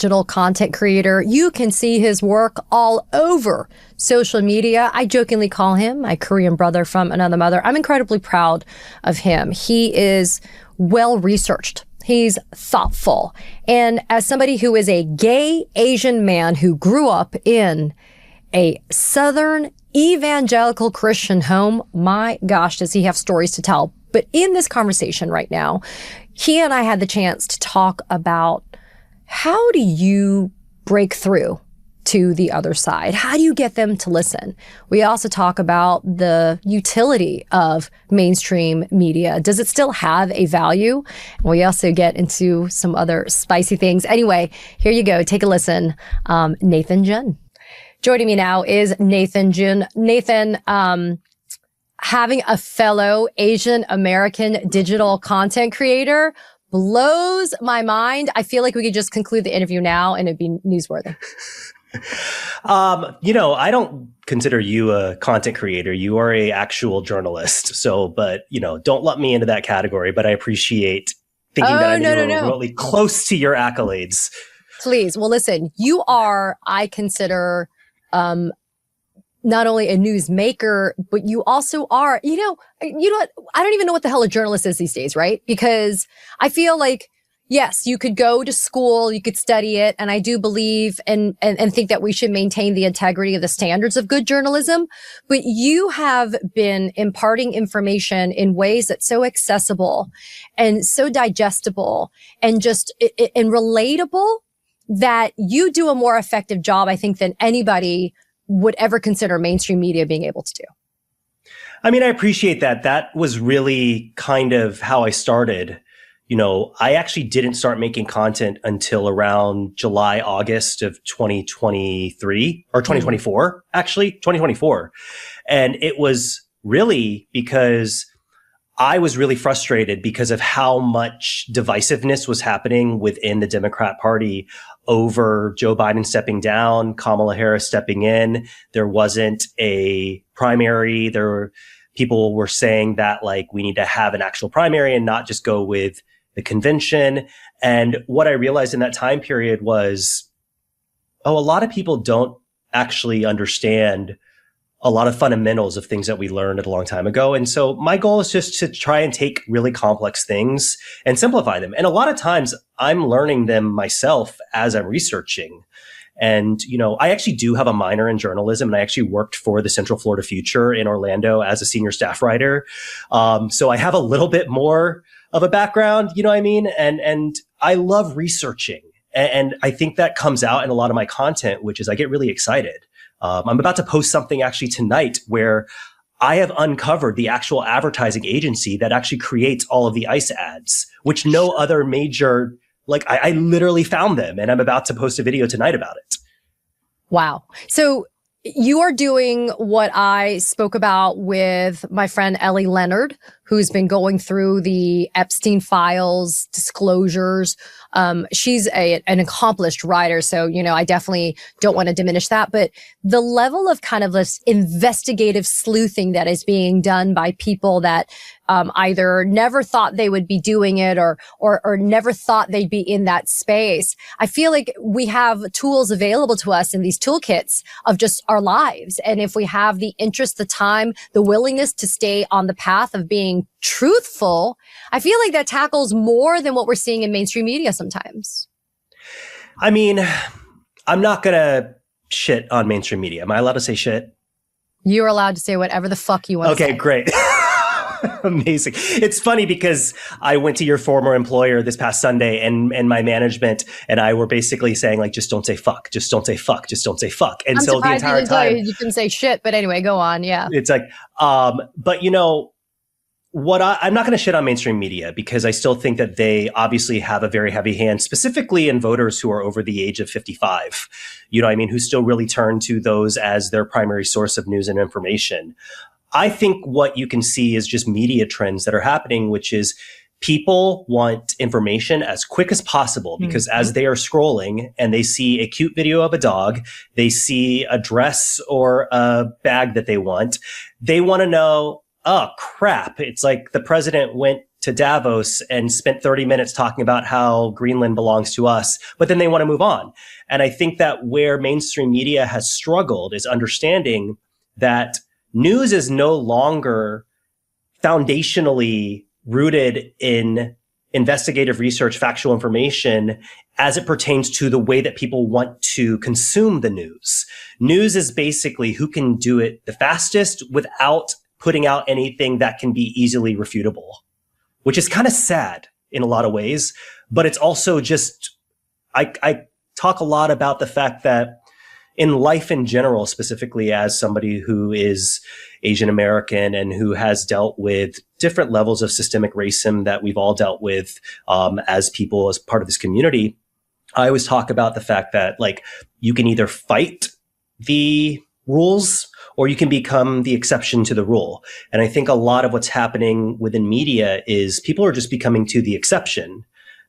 digital content creator. You can see his work all over social media. I jokingly call him my Korean brother from another mother. I'm incredibly proud of him. He is well researched. He's thoughtful. And as somebody who is a gay Asian man who grew up in a Southern evangelical Christian home, my gosh, does he have stories to tell. But in this conversation right now, he and I had the chance to talk about how do you break through to the other side? How do you get them to listen? We also talk about the utility of mainstream media. Does it still have a value? And we also get into some other spicy things. Anyway, here you go. Take a listen. Nathan Jun. Joining me now is Nathan Jun. Nathan, having a fellow Asian American digital content creator blows my mind. I feel like we could just conclude the interview now and it'd be newsworthy. I don't consider you a content creator. You are a actual journalist. So, but, don't lump me into that category, but I appreciate thinking that I'm remotely close to your accolades. Please. Well, listen, you are, I consider, not only a newsmaker, but you also are, I don't even know what the hell a journalist is these days, right? Because I feel like, yes, you could go to school, you could study it, and I do believe and think that we should maintain the integrity of the standards of good journalism. But you have been imparting information in ways that's so accessible and so digestible and just and relatable that you do a more effective job, I think, than anybody would ever consider mainstream media being able to do. I mean, I appreciate that. That was really kind of how I started. I actually didn't start making content until around July, August of 2023 or 2024, actually 2024. And it was really because I was really frustrated because of how much divisiveness was happening within the Democrat Party over Joe Biden stepping down, Kamala Harris stepping in. There wasn't a primary. People were saying that we need to have an actual primary and not just go with the convention. And what I realized in that time period was, a lot of people don't actually understand a lot of fundamentals of things that we learned a long time ago. And so my goal is just to try and take really complex things and simplify them. And a lot of times I'm learning them myself as I'm researching. And, I actually do have a minor in journalism, and I actually worked for the Central Florida Future in Orlando as a senior staff writer. So I have a little bit more of a background, you know what I mean? And I love researching. And I think that comes out in a lot of my content, which is I get really excited. I'm about to post something actually tonight where I have uncovered the actual advertising agency that actually creates all of the ICE ads, which no other major, I literally found them, and I'm about to post a video tonight about it. Wow. So you are doing what I spoke about with my friend Ellie Leonard, who's been going through the Epstein files, disclosures. She's an accomplished writer. So, I definitely don't want to diminish that. But the level of kind of this investigative sleuthing that is being done by people that either never thought they would be doing it or never thought they'd be in that space. I feel like we have tools available to us in these toolkits of just our lives. And if we have the interest, the time, the willingness to stay on the path of being truthful, I feel like that tackles more than what we're seeing in mainstream media sometimes. I mean, I'm not going to shit on mainstream media. Am I allowed to say shit? You're allowed to say whatever the fuck you want to say. Okay, great. Amazing. It's funny because I went to your former employer this past Sunday and my management and I were basically saying just don't say fuck, just don't say fuck, just don't say fuck. And I'm so the entire time you can say shit, but anyway, go on. Yeah. It's but I'm not going to shit on mainstream media because I still think that they obviously have a very heavy hand, specifically in voters who are over the age of 55, who still really turn to those as their primary source of news and information. I think what you can see is just media trends that are happening, which is people want information as quick as possible because as they are scrolling and they see a cute video of a dog, they see a dress or a bag that they want to know, oh crap, it's like the president went to Davos and spent 30 minutes talking about how Greenland belongs to us, but then they want to move on. And I think that where mainstream media has struggled is understanding that news is no longer foundationally rooted in investigative research, factual information as it pertains to the way that people want to consume the news. News is basically who can do it the fastest without putting out anything that can be easily refutable, which is kind of sad in a lot of ways. But it's also just, I talk a lot about the fact that in life in general, specifically as somebody who is Asian American and who has dealt with different levels of systemic racism that we've all dealt with as people, as part of this community, I always talk about the fact that like you can either fight the rules or you can become the exception to the rule. And I think a lot of what's happening within media is people are just becoming to the exception.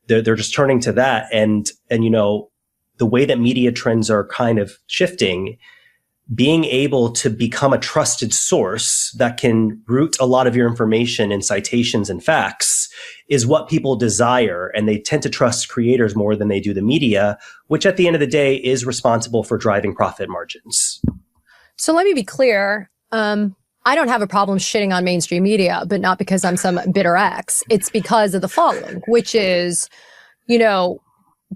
They're just turning to that. And you know, the way that media trends are kind of shifting, being able to become a trusted source that can root a lot of your information in citations and facts is what people desire. And they tend to trust creators more than they do the media, which at the end of the day is responsible for driving profit margins. So let me be clear. I don't have a problem shitting on mainstream media, but not because I'm some bitter ex. It's because of the following, which is, you know,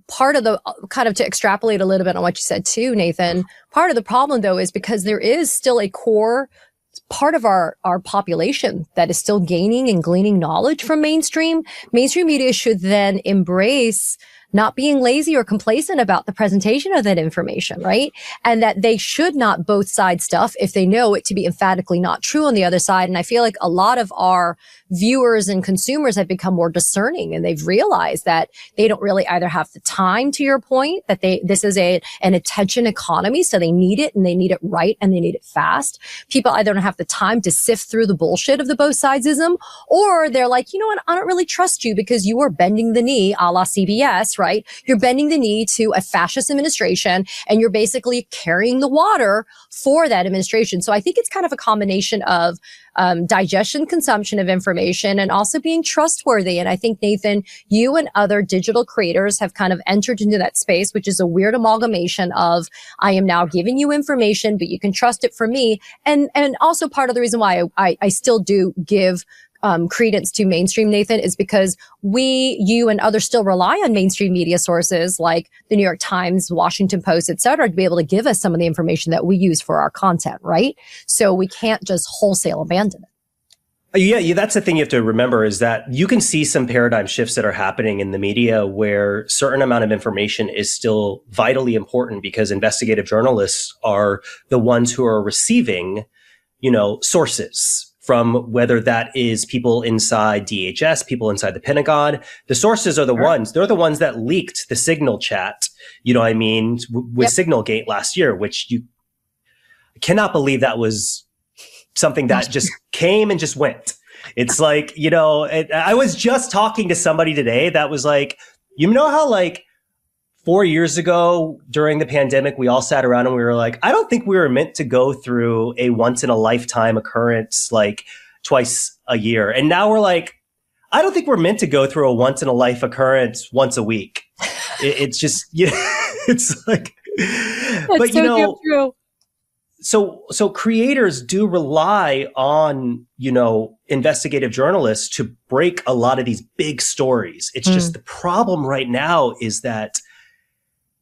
part of the kind of to extrapolate a little bit on what you said too, Nathan, part of the problem though is because there is still a core part of our population that is still gaining and gleaning knowledge from mainstream. Mainstream media should then embrace not being lazy or complacent about the presentation of that information, right? And that they should not both side stuff if they know it to be emphatically not true on the other side. And I feel like a lot of our viewers and consumers have become more discerning and they've realized that they don't really either have the time, to your point, that this is an attention economy. So they need it and they need it right and they need it fast. People either don't have the time to sift through the bullshit of the both sidesism, or they're like, you know what? I don't really trust you because you are bending the knee a la CBS, right? You're bending the knee to a fascist administration and you're basically carrying the water for that administration. So I think it's kind of a combination of digestion, consumption of information, and also being trustworthy. And I think, Nathan, you and other digital creators have kind of entered into that space, which is a weird amalgamation of, I am now giving you information, but you can trust it from me. And also part of the reason why I still do give credence to mainstream, Nathan, is because you and others still rely on mainstream media sources like the New York Times, Washington Post, et cetera, to be able to give us some of the information that we use for our content, right? So we can't just wholesale abandon it. Yeah, that's the thing you have to remember is that you can see some paradigm shifts that are happening in the media where certain amount of information is still vitally important because investigative journalists are the ones who are receiving, you know, sources from whether that is people inside DHS, people inside the Pentagon. The sources are the ones, they're the ones that leaked the Signal chat, you know what I mean, with Signalgate last year, which you cannot believe that was something that just came and just went. It's like, you know, I was just talking to somebody today that was like, you know how like 4 years ago during the pandemic, we all sat around and we were like, I don't think we were meant to go through a once in a lifetime occurrence like twice a year. And now we're like, I don't think we're meant to go through a once in a life occurrence once a week. It's just, yeah, it's like, but you know, true. So creators do rely on, you know, investigative journalists to break a lot of these big stories. It's just the problem right now is that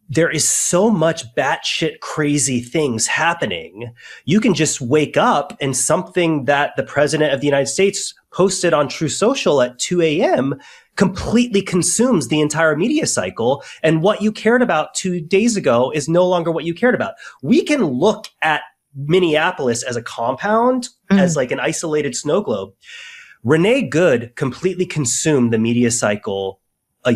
there is so much batshit crazy things happening. You can just wake up and something that the president of the United States posted on True Social at 2 a.m. completely consumes the entire media cycle. And what you cared about 2 days ago is no longer what you cared about. We can look at Minneapolis as a compound, as like an isolated snow globe. Renee Good completely consumed the media cycle a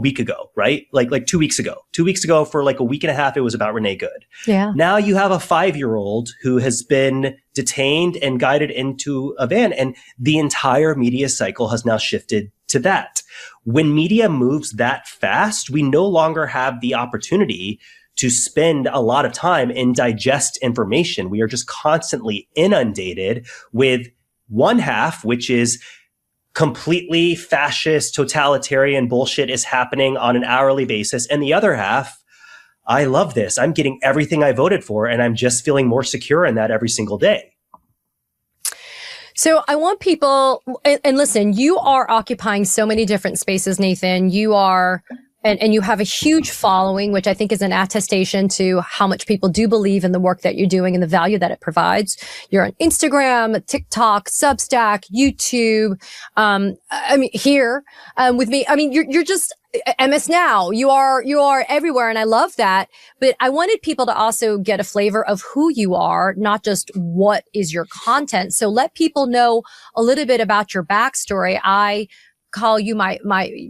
week ago, right? Like 2 weeks ago. 2 weeks ago for like a week and a half, it was about Renee Good. Yeah. Now you have a 5-year-old who has been detained and guided into a van, and the entire media cycle has now shifted to that. When media moves that fast, we no longer have the opportunity to spend a lot of time and digest information. We are just constantly inundated with one half, which is completely fascist, totalitarian bullshit is happening on an hourly basis. And the other half, I love this. I'm getting everything I voted for, and I'm just feeling more secure in that every single day. So I want people, and listen, you are occupying so many different spaces, Nathan. You are, and you have a huge following, which I think is an attestation to how much people do believe in the work that you're doing and the value that it provides. You're on Instagram, TikTok, Substack, YouTube. I mean, here, with me. I mean, you're just MS Now. You are everywhere. And I love that. But I wanted people to also get a flavor of who you are, not just what is your content. So let people know a little bit about your backstory. I call you my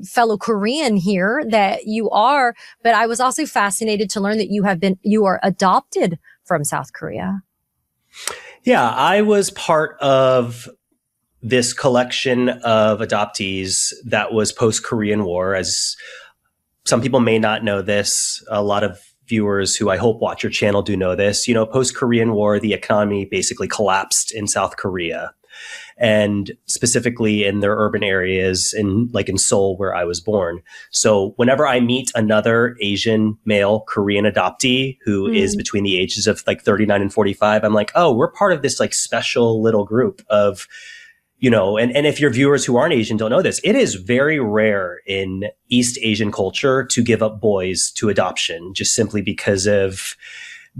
fellow Korean here that you are, but I was also fascinated to learn that you are adopted from South Korea. Yeah, I was part of this collection of adoptees that was post-Korean War. As some people may not know this, a lot of viewers who I hope watch your channel do know this. Post-Korean War, the economy basically collapsed in South Korea, and specifically in their urban areas in Seoul, where I was born. So whenever I meet another Asian male Korean adoptee who is between the ages of 39 and 45, I'm like, oh, we're part of this special little group of, and if your viewers who aren't Asian don't know this, it is very rare in East Asian culture to give up boys to adoption, just simply because of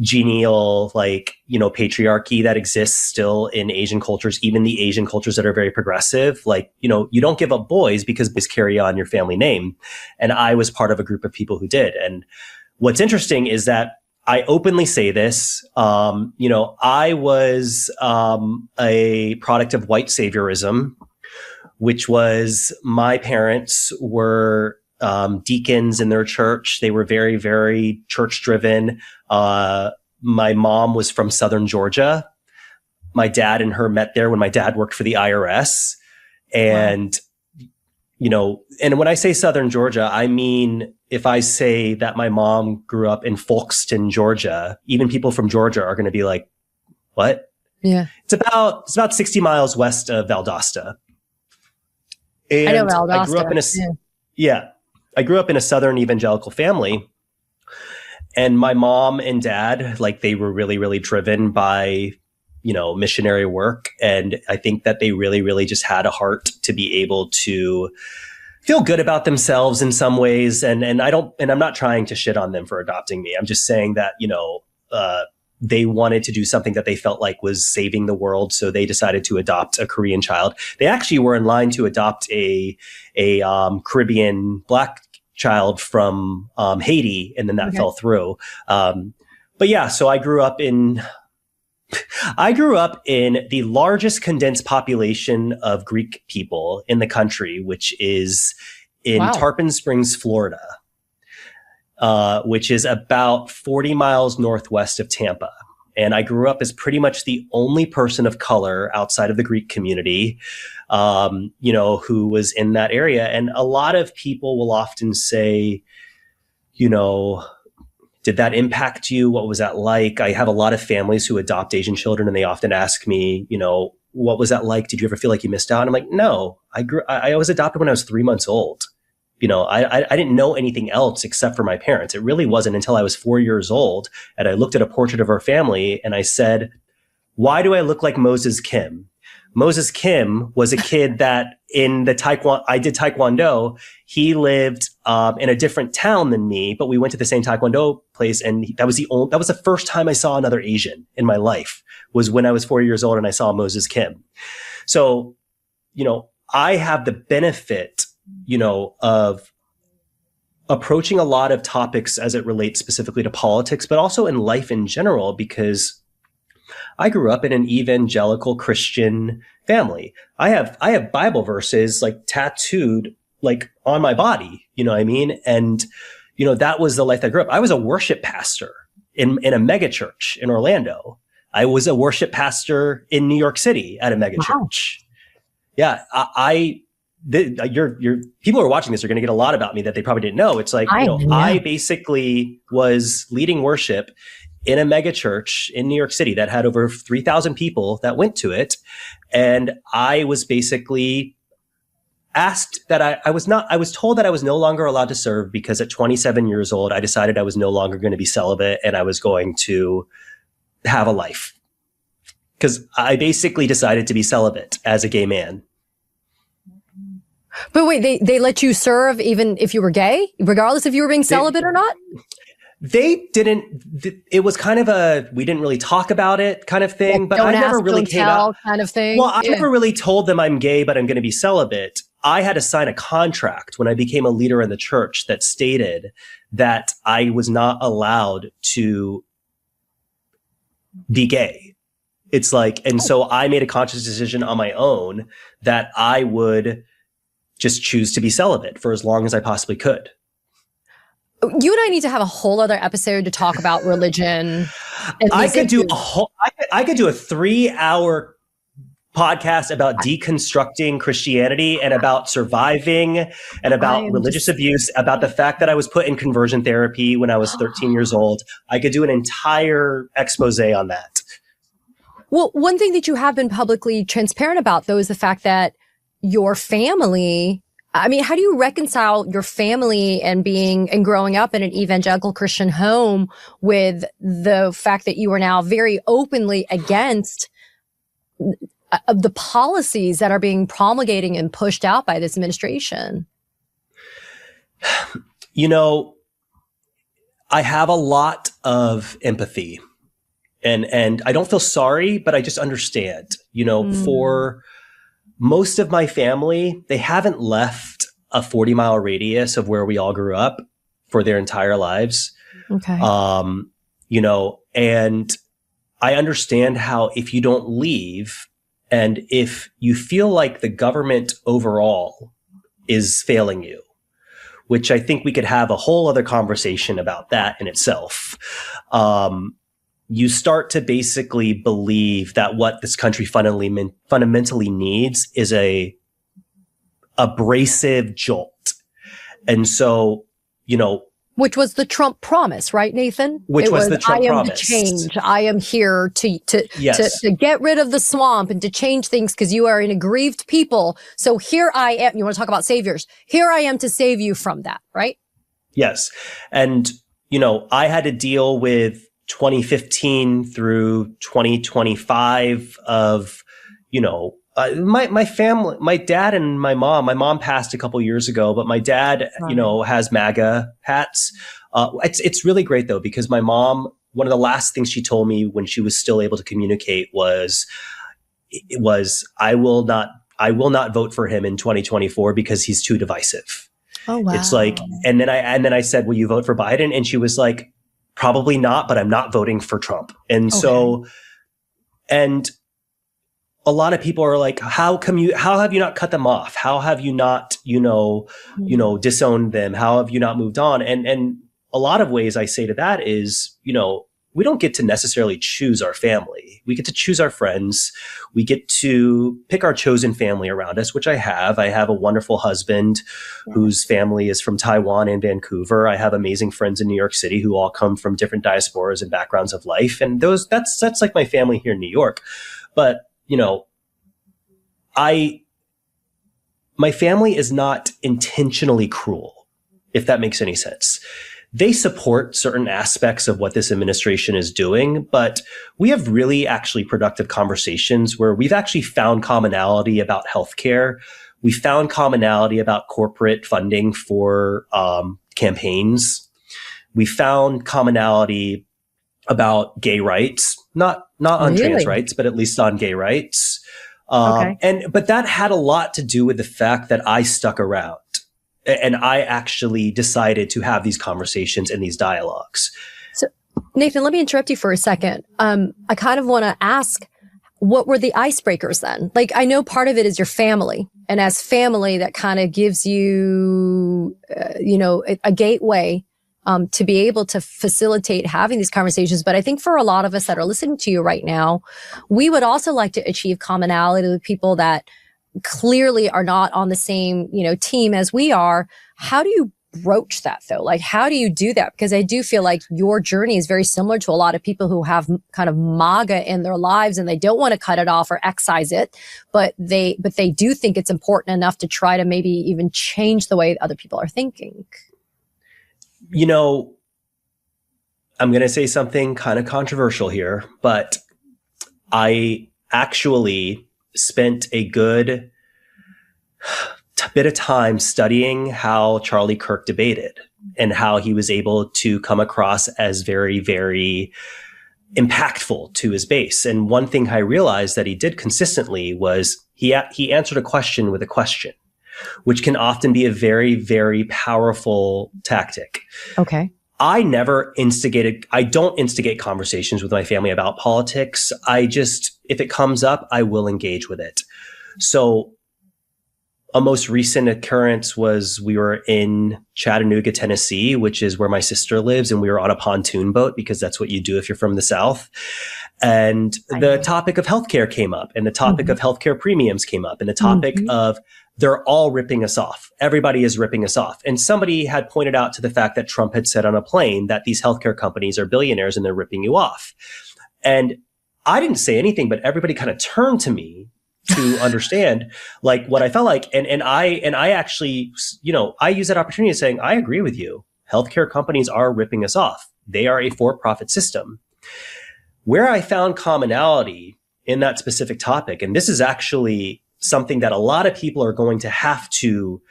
genial, patriarchy that exists still in Asian cultures, even the Asian cultures that are very progressive. You don't give up boys because boys carry on your family name. And I was part of a group of people who did. And what's interesting is that I openly say this. I was a product of white saviorism, which was my parents were deacons in their church. They were very, very church driven. My mom was from Southern Georgia. My dad and her met there when my dad worked for the IRS. And, and when I say Southern Georgia, I mean, if I say that my mom grew up in Folkston, Georgia, even people from Georgia are going to be like, what? Yeah. It's about 60 miles west of Valdosta. And I know Valdosta. I grew up in I grew up in a Southern evangelical family, and my mom and dad, they were really, really driven by, missionary work. And I think that they really, really just had a heart to be able to feel good about themselves in some ways. And I'm not trying to shit on them for adopting me. I'm just saying that, they wanted to do something that they felt like was saving the world. So they decided to adopt a Korean child. They actually were in line to adopt a Caribbean Black child from Haiti, and then that fell through. But yeah, so I grew up in the largest condensed population of Greek people in the country, which is in Tarpon Springs, Florida, which is about 40 miles northwest of Tampa. And I grew up as pretty much the only person of color outside of the Greek community, who was in that area. And a lot of people will often say, did that impact you? What was that like? I have a lot of families who adopt Asian children, and they often ask me, what was that like? Did you ever feel like you missed out? And I'm like, no, I was adopted when I was 3 months old. I didn't know anything else except for my parents. It really wasn't until I was 4 years old and I looked at a portrait of our family and I said, why do I look like Moses Kim? Moses Kim was a kid that in the I did Taekwondo. He lived in a different town than me, but we went to the same Taekwondo place. And that was the first time I saw another Asian in my life, was when I was 4 years old and I saw Moses Kim. So, I have the benefit, of approaching a lot of topics as it relates specifically to politics, but also in life in general, because I grew up in an evangelical Christian family. I have Bible verses tattooed on my body, you know what I mean? And, that was the life that I grew up. I was a worship pastor in a mega church in Orlando. I was a worship pastor in New York City at a mega church. Yeah. Your people who are watching this are going to get a lot about me that they probably didn't know. It's I basically was leading worship in a mega church in New York City that had over 3,000 people that went to it. And I was basically asked that I was told that I was no longer allowed to serve because at 27 years old, I decided I was no longer going to be celibate and I was going to have a life. Because I basically decided to be celibate as a gay man. But wait, they let you serve even if you were gay, regardless if you were being celibate or not? They didn't. It was kind of we didn't really talk about it kind of thing. Like, but I never really came out kind of thing. Well, I never really told them I'm gay, but I'm going to be celibate. I had to sign a contract when I became a leader in the church that stated that I was not allowed to be gay. It's like, and so I made a conscious decision on my own that I would just choose to be celibate for as long as I possibly could. You and I need to have a whole other episode to talk about religion. I could do a 3-hour podcast about deconstructing Christianity and about surviving and about religious abuse, about the fact that I was put in conversion therapy when I was 13 years old. I could do an entire expose on that. Well, one thing that you have been publicly transparent about, though, is the fact that your family, I mean, how do you reconcile your family and growing up in an evangelical Christian home with the fact that you are now very openly against the policies that are being promulgated and pushed out by this administration? You know, I have a lot of empathy and I don't feel sorry, but I just understand, you know, for most of my family, they haven't left a 40-mile radius of where we all grew up for their entire lives. Okay. You know, and I understand how if you don't leave and if you feel like the government overall is failing you, which I think we could have a whole other conversation about that in itself. You start to basically believe that what this country fundamentally needs is a abrasive jolt. And so, you know, which was the Trump promise, right, Nathan? Which was the Trump promise. I am the change. I am here to get rid of the swamp and to change things because you are an aggrieved people. So here I am. You want to talk about saviors? Here I am to save you from that, right? Yes. And, you know, I had to deal with 2015 through 2025 of, you know, my family, my dad and my mom passed a couple years ago, but my dad, you know, has MAGA hats. It's really great though, because my mom, one of the last things she told me when she was still able to communicate was I will not vote for him in 2024 because he's too divisive. Oh, wow. It's like, and then I said, will you vote for Biden? And she was like, probably not, but I'm not voting for Trump. And so, and a lot of people are like, how have you not cut them off? How have you not, disowned them? How have you not moved on? And a lot of ways I say to that is, you know, we don't get to necessarily choose our family. We get to choose our friends. We get to pick our chosen family around us, which I have. I have a wonderful husband whose family is from Taiwan and Vancouver. I have amazing friends in New York City who all come from different diasporas and backgrounds of life. And that's like my family here in New York. But, you know, my family is not intentionally cruel, if that makes any sense. They support certain aspects of what this administration is doing, but we have really actually productive conversations where we've actually found commonality about healthcare. We found commonality about corporate funding for campaigns. We found commonality about gay rights, not on trans rights, but at least on gay rights. But that had a lot to do with the fact that I stuck around. And I actually decided to have these conversations and these dialogues. So, Nathan, let me interrupt you for a second. I kind of want to ask, what were the icebreakers then? Like, I know part of it is your family. And as family, that kind of gives you, a gateway to be able to facilitate having these conversations. But I think for a lot of us that are listening to you right now, we would also like to achieve commonality with people that clearly are not on the same, team as we are. How do you broach that though? Like, how do you do that? Because I do feel like your journey is very similar to a lot of people who have kind of MAGA in their lives and they don't want to cut it off or excise it, but they do think it's important enough to try to maybe even change the way other people are thinking. You know, I'm going to say something kind of controversial here, but I actually spent a good bit of time studying how Charlie Kirk debated and how he was able to come across as very, very impactful to his base. And one thing I realized that he did consistently was he answered a question with a question, which can often be a very, very powerful tactic. Okay. I don't instigate conversations with my family about politics. If it comes up, I will engage with it. So a most recent occurrence was we were in Chattanooga, Tennessee, which is where my sister lives. And we were on a pontoon boat because that's what you do if you're from the South. And the topic of healthcare came up and the topic of healthcare premiums came up and the topic of they're all ripping us off. Everybody is ripping us off. And somebody had pointed out to the fact that Trump had said on a plane that these healthcare companies are billionaires and they're ripping you off. And I didn't say anything, but everybody kind of turned to me to understand like what I felt like. And I actually, I use that opportunity of saying, I agree with you. Healthcare companies are ripping us off. They are a for-profit system. Where I found commonality in that specific topic, and this is actually something that a lot of people are going to have to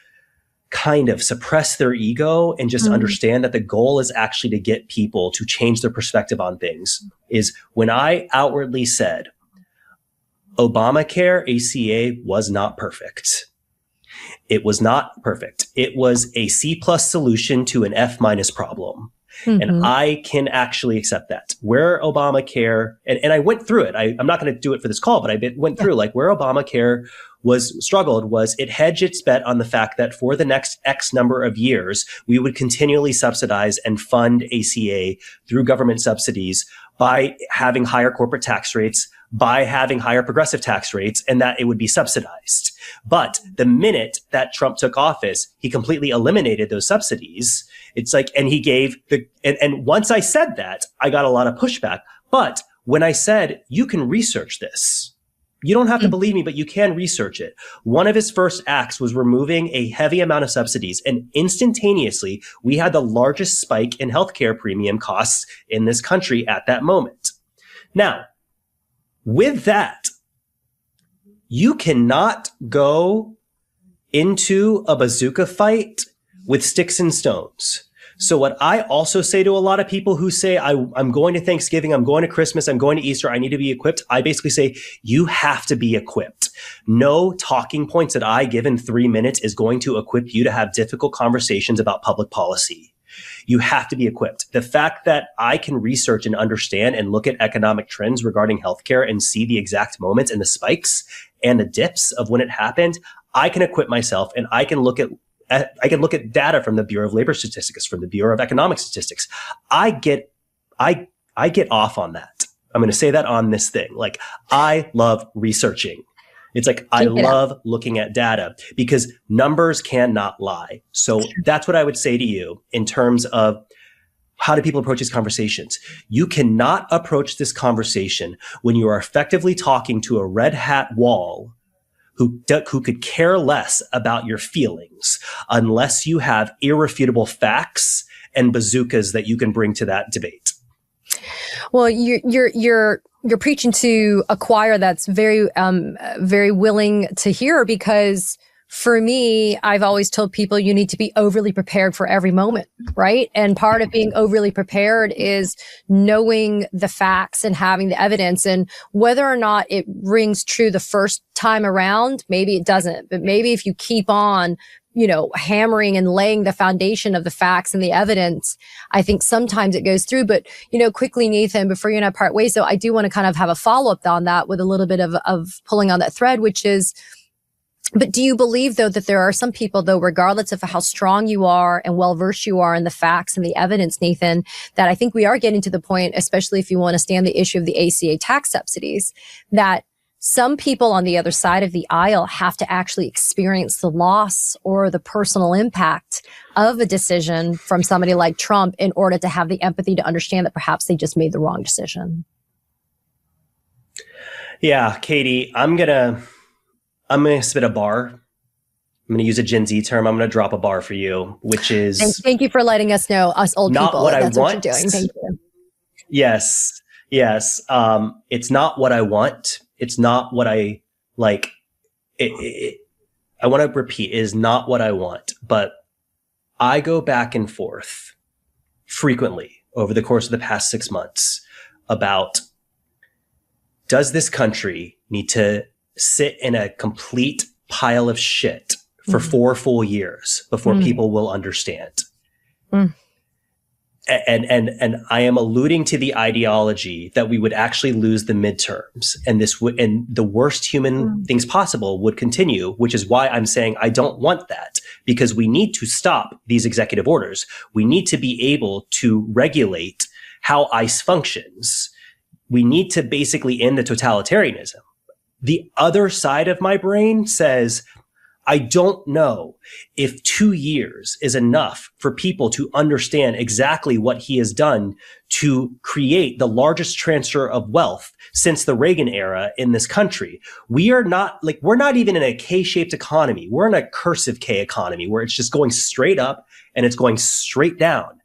kind of suppress their ego and just understand that the goal is actually to get people to change their perspective on things, is when I outwardly said, Obamacare, ACA was not perfect. It was not perfect. It was a C+ solution to an F- problem. And I can actually accept that. Where Obamacare, and I went through it. I'm not going to do it for this call, but I went through like where Obamacare struggled was it hedged its bet on the fact that for the next X number of years, we would continually subsidize and fund ACA through government subsidies by having higher corporate tax rates, by having higher progressive tax rates, and that it would be subsidized. But the minute that Trump took office, he completely eliminated those subsidies. It's like, and he gave and once I said that, I got a lot of pushback. But when I said, you can research this, you don't have to believe me, but you can research it. One of his first acts was removing a heavy amount of subsidies. And instantaneously, we had the largest spike in healthcare premium costs in this country at that moment. Now, with that, you cannot go into a bazooka fight with sticks and stones. So what I also say to a lot of people who say, I'm going to Thanksgiving, I'm going to Christmas, I'm going to Easter, I need to be equipped. I basically say, you have to be equipped. No talking points that I give in 3 minutes is going to equip you to have difficult conversations about public policy. You have to be equipped. The fact that I can research and understand and look at economic trends regarding healthcare and see the exact moments and the spikes and the dips of when it happened, I can equip myself and I can look at data from the Bureau of Labor Statistics, from the Bureau of Economic Statistics. I get off on that. I'm going to say that on this thing. Like, I love researching. It's like, I love looking at data because numbers cannot lie. So that's what I would say to you in terms of how do people approach these conversations? You cannot approach this conversation when you are effectively talking to a red hat wall who could care less about your feelings unless you have irrefutable facts and bazookas that you can bring to that debate. Well, you're preaching to a choir that's very, very willing to hear, because for me, I've always told people you need to be overly prepared for every moment, right? And part of being overly prepared is knowing the facts and having the evidence, and whether or not it rings true the first time around, maybe it doesn't, but maybe if you keep on, hammering and laying the foundation of the facts and the evidence, I think sometimes it goes through. But, quickly, Nathan, before you and I part ways, so I do want to kind of have a follow-up on that with a little bit of pulling on that thread, which is, but do you believe, though, that there are some people, though, regardless of how strong you are and well-versed you are in the facts and the evidence, Nathan, that I think we are getting to the point, especially if you want to stand the issue of the ACA tax subsidies, that some people on the other side of the aisle have to actually experience the loss or the personal impact of a decision from somebody like Trump in order to have the empathy to understand that perhaps they just made the wrong decision. Yeah, Katie, I'm gonna spit a bar. I'm gonna use a Gen Z term. I'm gonna drop a bar for you, which is thank you for letting us know, us old not people. what That's I what want. you're doing. Thank you. Yes. It's not what I want. It's not what I like. I want to repeat, it is not what I want, but I go back and forth frequently over the course of the past 6 months about, does this country need to sit in a complete pile of shit for 4 full years before people will understand? And I am alluding to the ideology that we would actually lose the midterms, and and the worst human things possible would continue, which is why I'm saying I don't want that, because we need to stop these executive orders. We need to be able to regulate how ICE functions. We need to basically end the totalitarianism. The other side of my brain says, I don't know if 2 years is enough for people to understand exactly what he has done to create the largest transfer of wealth since the Reagan era in this country. We're not even in a K-shaped economy. We're in a cursive K economy where it's just going straight up and it's going straight down.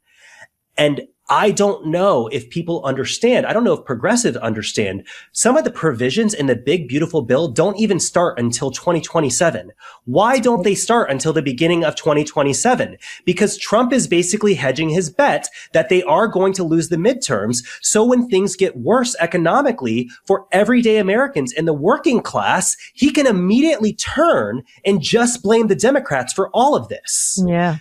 And I don't know if people understand. I don't know if progressives understand. Some of the provisions in the big, beautiful bill don't even start until 2027. Why don't they start until the beginning of 2027? Because Trump is basically hedging his bet that they are going to lose the midterms. So when things get worse economically for everyday Americans in the working class, he can immediately turn and just blame the Democrats for all of this. Yeah.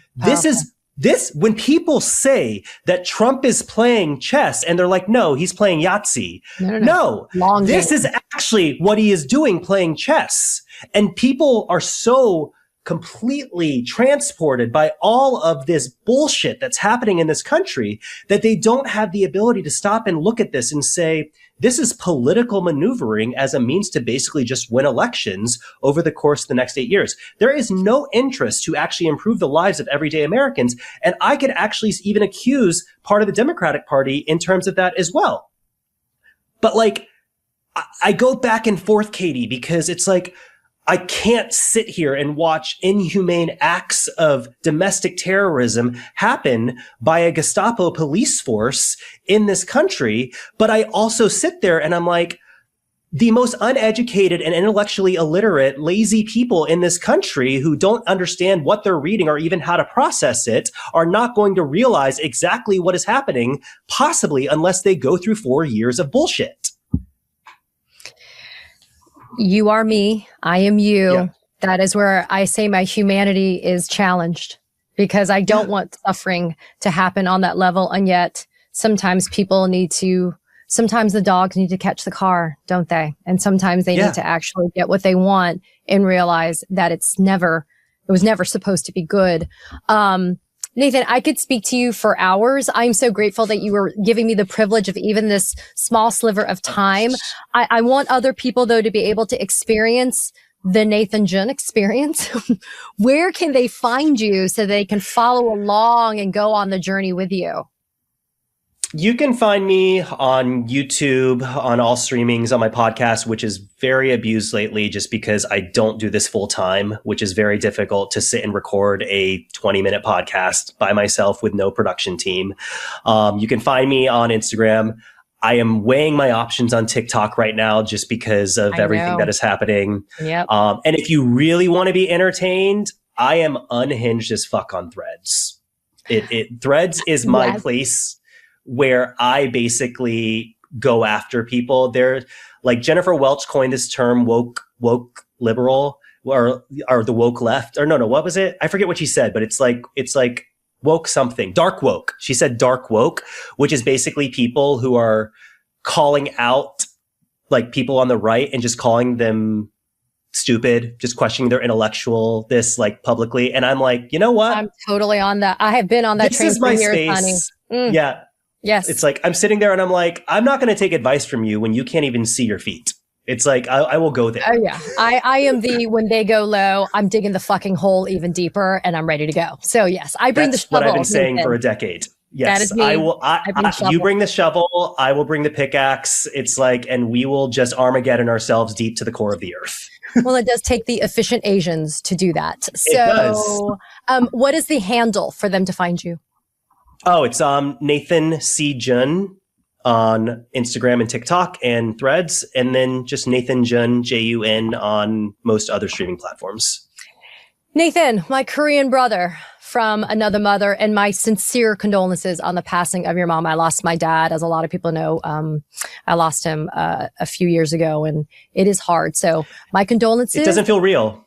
When people say that Trump is playing chess and they're like, no, he's playing Yahtzee. No, this is actually what he is doing, playing chess. And people are so completely transported by all of this bullshit that's happening in this country that they don't have the ability to stop and look at this and say, this is political maneuvering as a means to basically just win elections over the course of the next 8 years. There is no interest to actually improve the lives of everyday Americans. And I could actually even accuse part of the Democratic Party in terms of that as well. But I go back and forth, Katie, because it's like, I can't sit here and watch inhumane acts of domestic terrorism happen by a Gestapo police force in this country. But I also sit there and I'm like, the most uneducated and intellectually illiterate, lazy people in this country who don't understand what they're reading or even how to process it are not going to realize exactly what is happening, possibly unless they go through 4 years of bullshit. You are me. I am you. Yeah. That is where I say my humanity is challenged, because I don't want suffering to happen on that level. And yet sometimes sometimes the dogs need to catch the car, don't they? And sometimes they need to actually get what they want and realize that it was never supposed to be good. Nathan, I could speak to you for hours. I'm so grateful that you were giving me the privilege of even this small sliver of time. I want other people, though, to be able to experience the Nathan Jun experience. Where can they find you so they can follow along and go on the journey with you? You can find me on YouTube, on all streamings, on my podcast, which is very abused lately just because I don't do this full time, which is very difficult to sit and record a 20-minute podcast by myself with no production team. You can find me on Instagram. I am weighing my options on TikTok right now just because of everything that is happening. Yep. And if you really want to be entertained, I am unhinged as fuck on Threads. Threads is my place where I basically go after people. They're like Jennifer Welch coined this term woke liberal or the woke left, or no, what was it? I forget what she said, but it's like woke something, dark woke. She said dark woke, which is basically people who are calling out like people on the right and just calling them stupid, just questioning their intellectual like publicly. And I'm like, you know what? I'm totally on that. I have been on that train for years, honey. Yeah. Yes. It's like, I'm sitting there and I'm like, I'm not going to take advice from you when you can't even see your feet. It's like, I will go there. Oh yeah. I am when they go low, I'm digging the fucking hole even deeper and I'm ready to go. So yes, I bring the shovel. That's what I've been saying for a decade. Yes, that is me. I will. You bring the shovel, I will bring the pickaxe. It's like, and we will just Armageddon ourselves deep to the core of the earth. Well, it does take the efficient Asians to do that. So, it does. What is the handle for them to find you? Oh, it's Nathan C. Jun on Instagram and TikTok and Threads, and then just Nathan Jun, Jun, on most other streaming platforms. Nathan, my Korean brother from another mother, and my sincere condolences on the passing of your mom. I lost my dad, as a lot of people know. I lost him a few years ago, and it is hard. So my condolences. It doesn't feel real.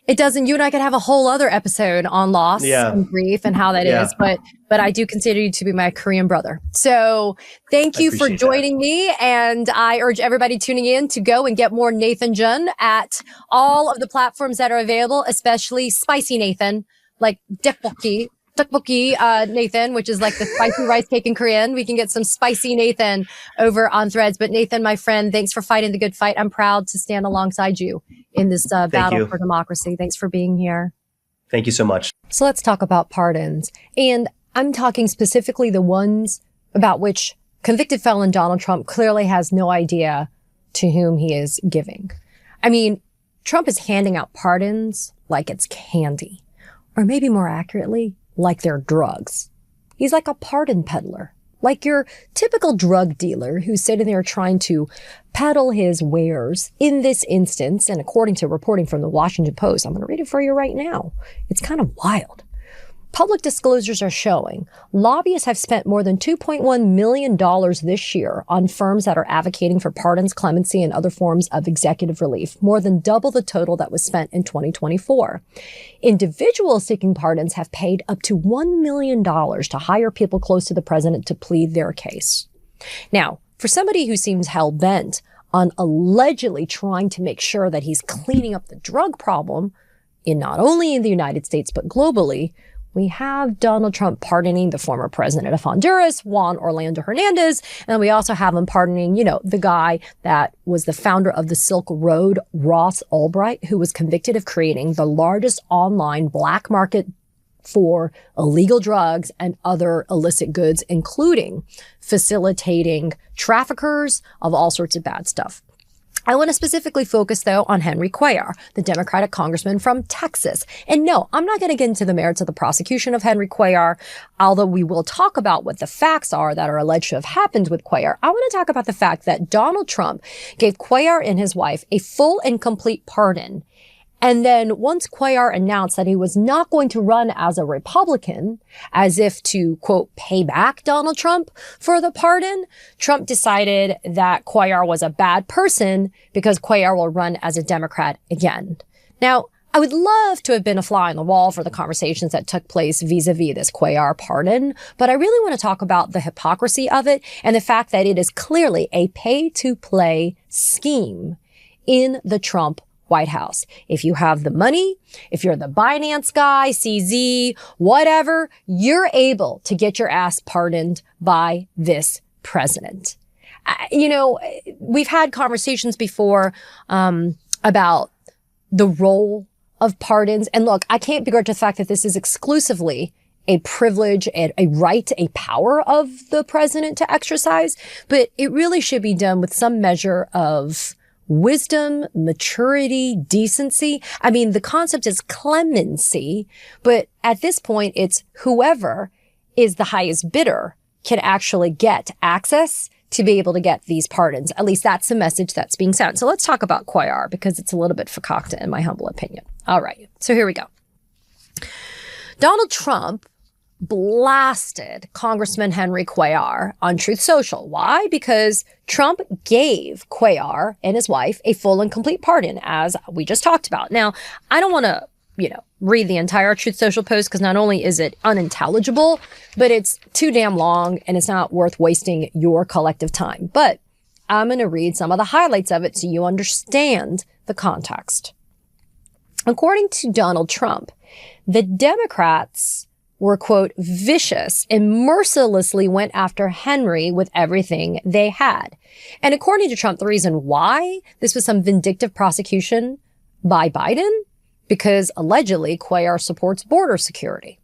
It doesn't. You and I could have a whole other episode on loss and grief and how that is. But I do consider you to be my Korean brother. So thank you for joining me. And I urge everybody tuning in to go and get more Nathan Jun at all of the platforms that are available, especially Spicy Nathan, like tteokbokki Nathan, which is like the spicy rice cake in Korean. We can get some spicy Nathan over on Threads. But Nathan, my friend, thanks for fighting the good fight. I'm proud to stand alongside you in this battle for democracy. Thanks for being here. Thank you so much. So let's talk about pardons. And I'm talking specifically the ones about which convicted felon Donald Trump clearly has no idea to whom he is giving. I mean, Trump is handing out pardons like it's candy, or maybe more accurately, like they're drugs. He's like a pardon peddler, like your typical drug dealer who's sitting there trying to peddle his wares. In this instance, and according to reporting from the Washington Post, I'm going to read it for you right now. It's kind of wild. Public disclosures are showing lobbyists have spent more than $2.1 million this year on firms that are advocating for pardons, clemency, and other forms of executive relief, more than double the total that was spent in 2024. Individuals seeking pardons have paid up to $1 million to hire people close to the president to plead their case. Now, for somebody who seems hell-bent on allegedly trying to make sure that he's cleaning up the drug problem, in not only in the United States, but globally, we have Donald Trump pardoning the former president of Honduras, Juan Orlando Hernandez. And we also have him pardoning, the guy that was the founder of the Silk Road, Ross Ulbright, who was convicted of creating the largest online black market for illegal drugs and other illicit goods, including facilitating traffickers of all sorts of bad stuff. I want to specifically focus, though, on Henry Cuellar, the Democratic congressman from Texas. And no, I'm not going to get into the merits of the prosecution of Henry Cuellar, although we will talk about what the facts are that are alleged to have happened with Cuellar. I want to talk about the fact that Donald Trump gave Cuellar and his wife a full and complete pardon. And then once Cuellar announced that he was not going to run as a Republican, as if to, quote, pay back Donald Trump for the pardon, Trump decided that Cuellar was a bad person because Cuellar will run as a Democrat again. Now, I would love to have been a fly on the wall for the conversations that took place vis-a-vis this Cuellar pardon, but I really want to talk about the hypocrisy of it and the fact that it is clearly a pay-to-play scheme in the Trump White House. If you have the money, if you're the Binance guy, CZ, whatever, you're able to get your ass pardoned by this president. We've had conversations before about the role of pardons. And look, I can't begrudge the fact that this is exclusively a privilege and a right, a power of the president to exercise, but it really should be done with some measure of wisdom, maturity, decency. I mean, the concept is clemency, but at this point, it's whoever is the highest bidder can actually get access to be able to get these pardons. At least that's the message that's being sent. So let's talk about Cuellar because it's a little bit fakakta in my humble opinion. All right. So here we go. Donald Trump blasted Congressman Henry Cuellar on Truth Social. Why? Because Trump gave Cuellar and his wife a full and complete pardon, as we just talked about. Now, I don't want to, read the entire Truth Social post because not only is it unintelligible, but it's too damn long and it's not worth wasting your collective time. But I'm going to read some of the highlights of it so you understand the context. According to Donald Trump, the Democrats were, quote, vicious and mercilessly went after Henry with everything they had. And according to Trump, the reason why this was some vindictive prosecution by Biden, because allegedly Cuellar supports border security.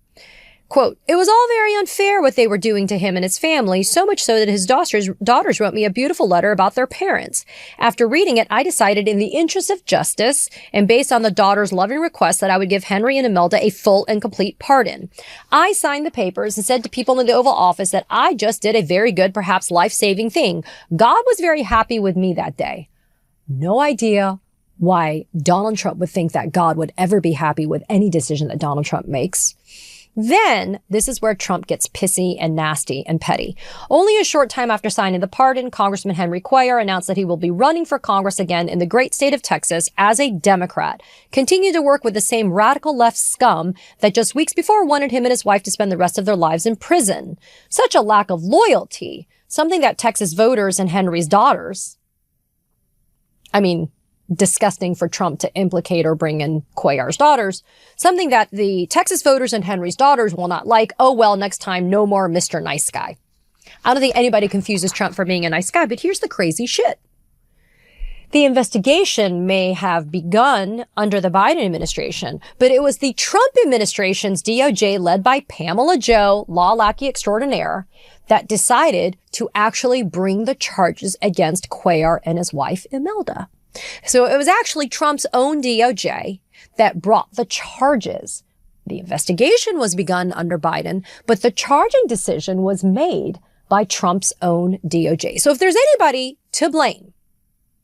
Quote, it was all very unfair what they were doing to him and his family, so much so that his daughters wrote me a beautiful letter about their parents. After reading it, I decided in the interest of justice and based on the daughters' loving request that I would give Henry and Imelda a full and complete pardon. I signed the papers and said to people in the Oval Office that I just did a very good, perhaps life-saving thing. God was very happy with me that day. No idea why Donald Trump would think that God would ever be happy with any decision that Donald Trump makes. Then, this is where Trump gets pissy and nasty and petty. Only a short time after signing the pardon, Congressman Henry Cuellar announced that he will be running for Congress again in the great state of Texas as a Democrat, continuing to work with the same radical left scum that just weeks before wanted him and his wife to spend the rest of their lives in prison. Such a lack of loyalty, something that Texas voters and Henry's daughters, disgusting for Trump to implicate or bring in Cuellar's daughters, something that the Texas voters and Henry's daughters will not like. Oh, well, next time, no more Mr. Nice Guy. I don't think anybody confuses Trump for being a nice guy, but here's the crazy shit. The investigation may have begun under the Biden administration, but it was the Trump administration's DOJ led by Pamela Joe, law lackey extraordinaire, that decided to actually bring the charges against Cuellar and his wife, Imelda. So it was actually Trump's own DOJ that brought the charges. The investigation was begun under Biden, but the charging decision was made by Trump's own DOJ. So if there's anybody to blame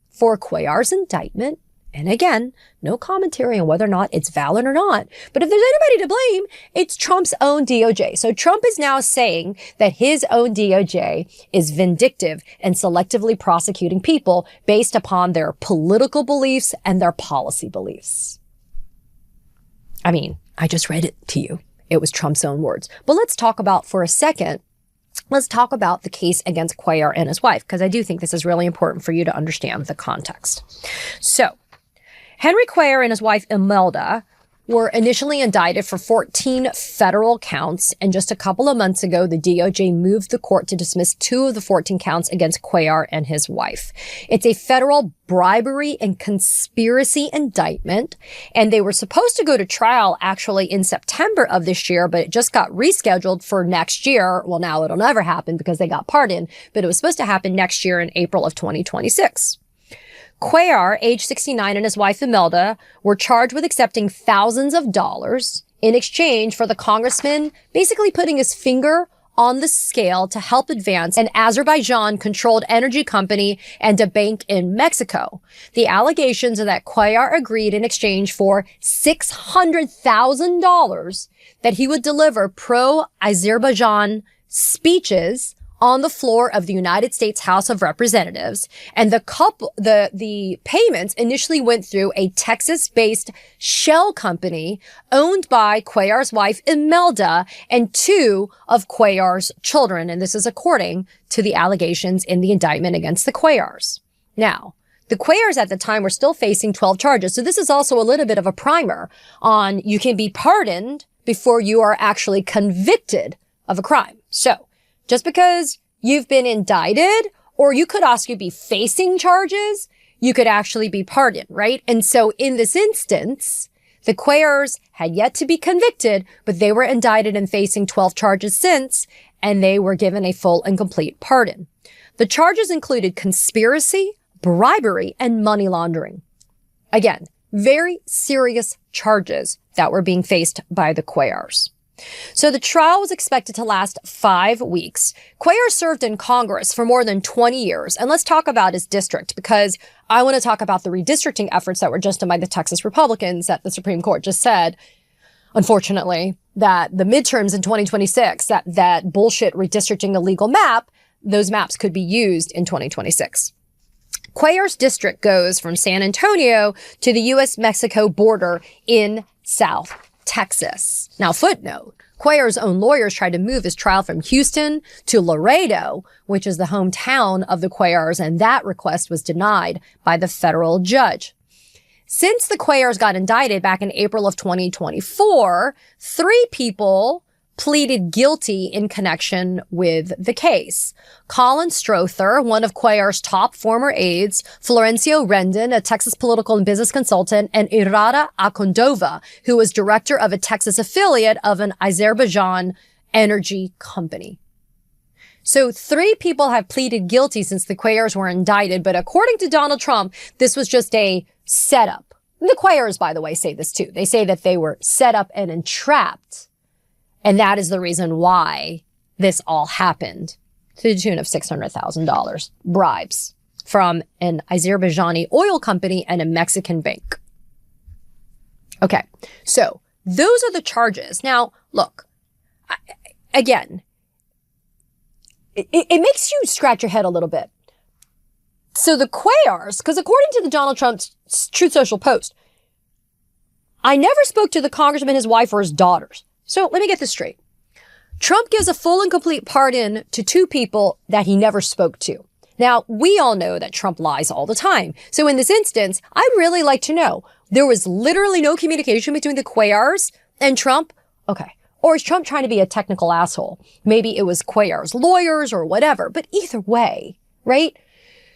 for Cuellar's indictment, and again, no commentary on whether or not it's valid or not, but if there's anybody to blame, it's Trump's own DOJ. So Trump is now saying that his own DOJ is vindictive and selectively prosecuting people based upon their political beliefs and their policy beliefs. I just read it to you. It was Trump's own words. But let's talk about the case against Cuellar and his wife, because I do think this is really important for you to understand the context. So, Henry Cuellar and his wife Imelda were initially indicted for 14 federal counts, and just a couple of months ago, the DOJ moved the court to dismiss 2 of the 14 counts against Cuellar and his wife. It's a federal bribery and conspiracy indictment, and they were supposed to go to trial actually in September of this year, but it just got rescheduled for next year. Well, now it'll never happen because they got pardoned, but it was supposed to happen next year in April of 2026. Cuellar, age 69, and his wife Imelda were charged with accepting thousands of dollars in exchange for the congressman basically putting his finger on the scale to help advance an Azerbaijan-controlled energy company and a bank in Mexico. The allegations are that Cuellar agreed in exchange for $600,000 that he would deliver pro-Azerbaijan speeches on the floor of the United States House of Representatives, and the payments initially went through a Texas-based shell company owned by Cuellar's wife Imelda and 2 of Cuellar's children, and this is according to the allegations in the indictment against the Cuellars. Now, the Cuellars at the time were still facing 12 charges, so this is also a little bit of a primer on you can be pardoned before you are actually convicted of a crime. So, just because you've been indicted, or you could also be facing charges, you could actually be pardoned, right? And so in this instance, the Cuellars had yet to be convicted, but they were indicted and facing 12 charges since, and they were given a full and complete pardon. The charges included conspiracy, bribery, and money laundering. Again, very serious charges that were being faced by the Cuellars. So the trial was expected to last 5 weeks. Cuellar served in Congress for more than 20 years. And let's talk about his district, because I want to talk about the redistricting efforts that were just done by the Texas Republicans that the Supreme Court just said, unfortunately, that the midterms in 2026, that bullshit redistricting illegal map, those maps could be used in 2026. Cuellar's district goes from San Antonio to the U.S.-Mexico border in South Texas. Now, footnote, Cuellar's own lawyers tried to move his trial from Houston to Laredo, which is the hometown of the Cuellars, and that request was denied by the federal judge. Since the Cuellars got indicted back in April of 2024, 3 people pleaded guilty in connection with the case. Colin Strother, one of Cuellar's top former aides, Florencio Rendon, a Texas political and business consultant, and Irada Akondova, who was director of a Texas affiliate of an Azerbaijan energy company. So 3 people have pleaded guilty since the Cuellars were indicted, but according to Donald Trump, this was just a setup. And the Cuellars, by the way, say this too. They say that they were set up and entrapped. And that is the reason why this all happened, to the tune of $600,000 bribes from an Azerbaijani oil company and a Mexican bank. Okay, so those are the charges. Now, look, again, it makes you scratch your head a little bit. So the Cuellars, because according to the Donald Trump's Truth Social post, I never spoke to the congressman, his wife, or his daughters. So let me get this straight. Trump gives a full and complete pardon to 2 people that he never spoke to. Now, we all know that Trump lies all the time. So in this instance, I'd really like to know, there was literally no communication between the Cuellars and Trump? Okay. Or is Trump trying to be a technical asshole? Maybe it was Cuellar's lawyers or whatever. But either way, right?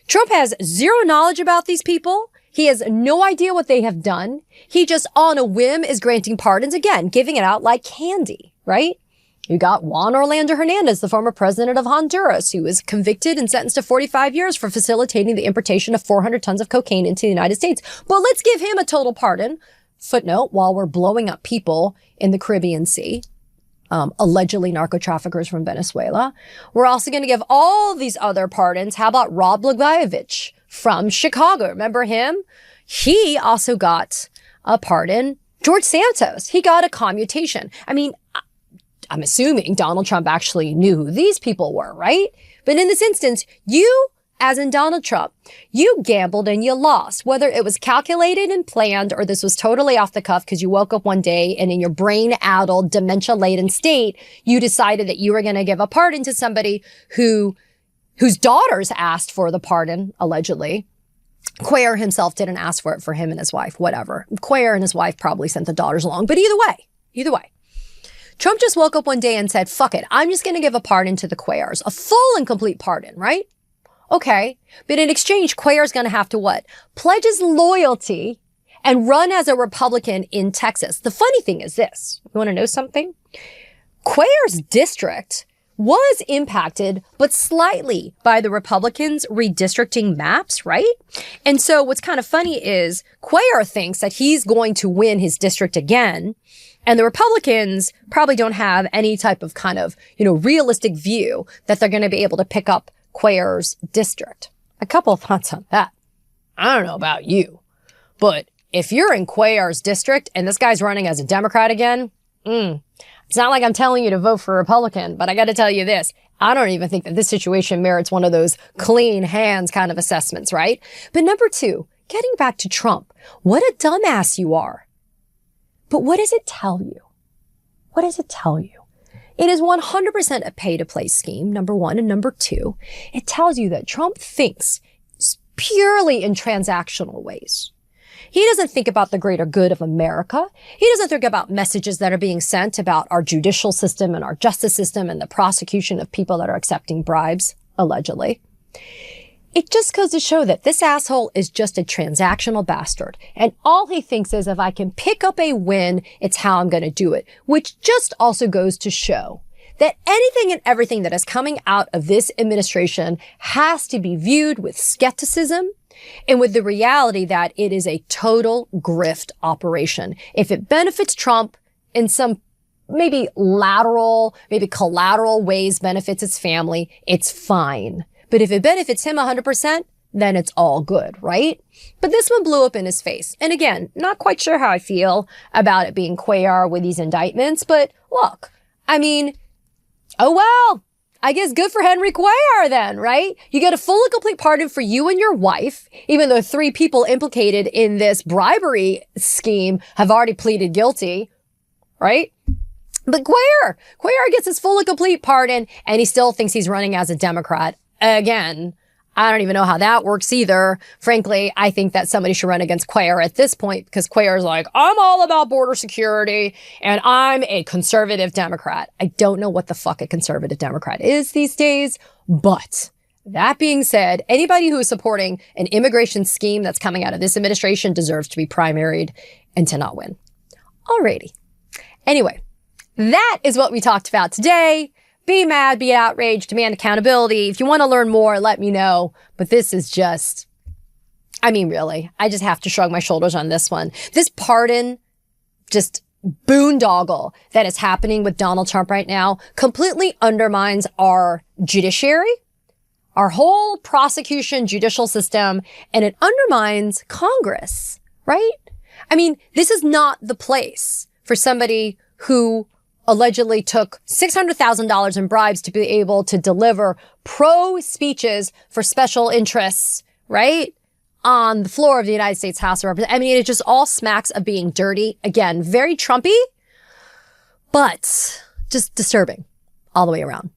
Trump has zero knowledge about these people. He has no idea what they have done. He just on a whim is granting pardons, again, giving it out like candy, right? You got Juan Orlando Hernandez, the former president of Honduras, who was convicted and sentenced to 45 years for facilitating the importation of 400 tons of cocaine into the United States. But let's give him a total pardon. Footnote, while we're blowing up people in the Caribbean Sea, allegedly narco-traffickers from Venezuela, we're also going to give all these other pardons. How about Rod Blagojevich from Chicago? Remember him? He also got a pardon. George Santos, he got a commutation. I mean, I'm assuming Donald Trump actually knew who these people were, right? But in this instance, you, as in Donald Trump, you gambled and you lost, whether it was calculated and planned or this was totally off the cuff because you woke up one day and in your brain-addled, dementia-laden state, you decided that you were going to give a pardon to somebody whose daughters asked for the pardon, allegedly. Cuellar himself didn't ask for it for him and his wife, whatever. Cuellar and his wife probably sent the daughters along, but either way. Trump just woke up one day and said, fuck it, I'm just going to give a pardon to the Cuellars, a full and complete pardon, right? Okay, but in exchange, Cuellar's going to have to what? Pledge his loyalty and run as a Republican in Texas. The funny thing is this. You want to know something? Cuellar's district was impacted, but slightly by the Republicans' redistricting maps, right? And so what's kind of funny is Cuellar thinks that he's going to win his district again. And the Republicans probably don't have any type of kind of, realistic view that they're going to be able to pick up Cuellar's district. A couple of thoughts on that. I don't know about you, but if you're in Cuellar's district and this guy's running as a Democrat again, it's not like I'm telling you to vote for Republican, but I got to tell you this. I don't even think that this situation merits one of those clean hands kind of assessments, right? But number 2, getting back to Trump, what a dumbass you are. But what does it tell you? What does it tell you? It is 100% a pay-to-play scheme, number 1. And number 2, it tells you that Trump thinks purely in transactional ways. He doesn't think about the greater good of America. He doesn't think about messages that are being sent about our judicial system and our justice system and the prosecution of people that are accepting bribes, allegedly. It just goes to show that this asshole is just a transactional bastard. And all he thinks is if I can pick up a win, it's how I'm going to do it. Which just also goes to show that anything and everything that is coming out of this administration has to be viewed with skepticism and with the reality that it is a total grift operation. If it benefits Trump in some maybe collateral ways, benefits his family, it's fine. But if it benefits him 100%, then it's all good, right? But this one blew up in his face. And again, not quite sure how I feel about it being Cuellar with these indictments, but look, I mean, oh well, I guess good for Henry Cuellar then, right? You get a full and complete pardon for you and your wife, even though 3 people implicated in this bribery scheme have already pleaded guilty, right? But Cuellar gets his full and complete pardon, and he still thinks he's running as a Democrat. Again, I don't even know how that works either. Frankly, I think that somebody should run against Cuellar at this point because Cuellar is like, I'm all about border security and I'm a conservative Democrat. I don't know what the fuck a conservative Democrat is these days, but that being said, anybody who is supporting an immigration scheme that's coming out of this administration deserves to be primaried and to not win. Alrighty. Anyway, that is what we talked about today. Be mad, be outraged, demand accountability. If you want to learn more, let me know. But this is just, I mean, really, I just have to shrug my shoulders on this one. This pardon, just boondoggle that is happening with Donald Trump right now completely undermines our judiciary, our whole prosecution judicial system, and it undermines Congress, right? I mean, this is not the place for somebody who allegedly took $600,000 in bribes to be able to deliver pro speeches for special interests, right? On the floor of the United States House of Representatives. I mean, it just all smacks of being dirty. Again, very Trumpy, but just disturbing all the way around.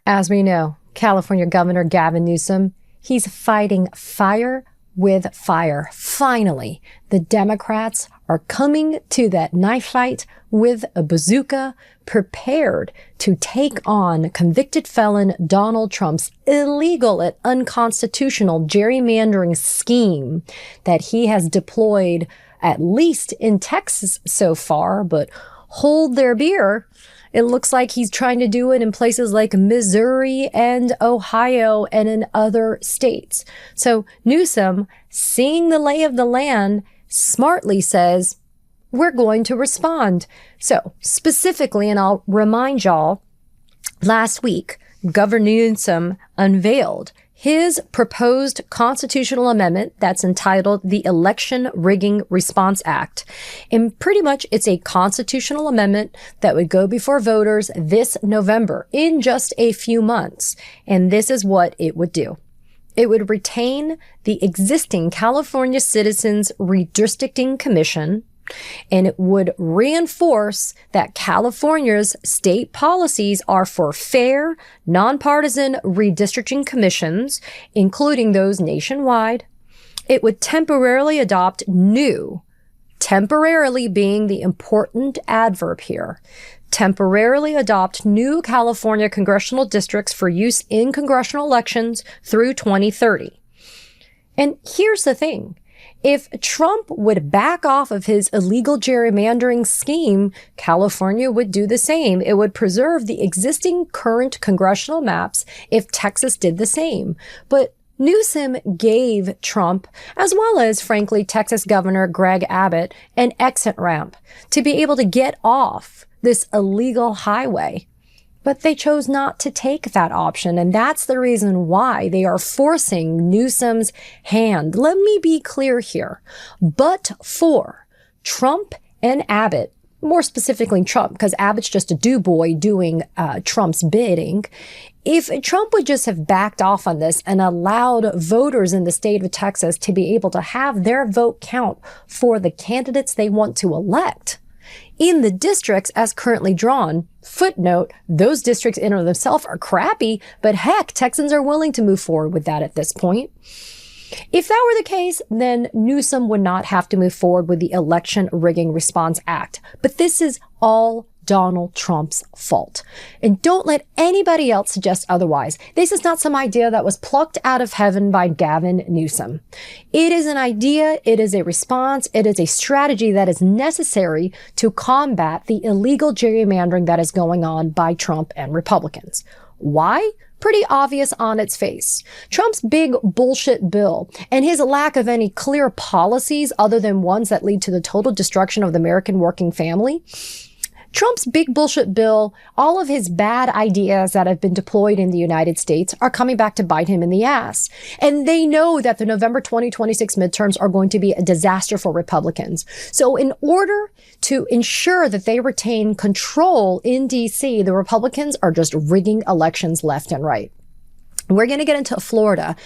As we know, California Governor Gavin Newsom, he's fighting fire with fire. Finally, the Democrats are coming to that knife fight with a bazooka, prepared to take on convicted felon Donald Trump's illegal and unconstitutional gerrymandering scheme that he has deployed at least in Texas so far, but hold their beer. It looks like he's trying to do it in places like Missouri and Ohio and in other states. So Newsom, seeing the lay of the land, smartly says, we're going to respond. So specifically, and I'll remind y'all, last week, Governor Newsom unveiled his proposed constitutional amendment that's entitled the Election Rigging Response Act. And pretty much it's a constitutional amendment that would go before voters this November in just a few months. And this is what it would do. It would retain the existing California Citizens Redistricting Commission, and it would reinforce that California's state policies are for fair, nonpartisan redistricting commissions, including those nationwide. It would temporarily adopt new, temporarily being the important adverb here, temporarily adopt new California congressional districts for use in congressional elections through 2030. And here's the thing. If Trump would back off of his illegal gerrymandering scheme, California would do the same. It would preserve the existing current congressional maps if Texas did the same. But Newsom gave Trump, as well as, frankly, Texas Governor Greg Abbott, an exit ramp to be able to get off this illegal highway. But they chose not to take that option, and that's the reason why they are forcing Newsom's hand. Let me be clear here. But for Trump and Abbott, more specifically Trump, because Abbott's just a do-boy doing Trump's bidding, if Trump would just have backed off on this and allowed voters in the state of Texas to be able to have their vote count for the candidates they want to elect, in the districts as currently drawn, footnote, those districts in and of themselves are crappy, but heck, Texans are willing to move forward with that at this point. If that were the case, then Newsom would not have to move forward with the Election Rigging Response Act. But this is all Donald Trump's fault. And don't let anybody else suggest otherwise. This is not some idea that was plucked out of heaven by Gavin Newsom. It is an idea, it is a response, it is a strategy that is necessary to combat the illegal gerrymandering that is going on by Trump and Republicans. Why? Pretty obvious on its face. Trump's big bullshit bill and his lack of any clear policies other than ones that lead to the total destruction of the American working family. Trump's big bullshit bill, all of his bad ideas that have been deployed in the United States are coming back to bite him in the ass. And they know that the November 2026 midterms are going to be a disaster for Republicans. So in order to ensure that they retain control in DC, the Republicans are just rigging elections left and right. We're going to get into Florida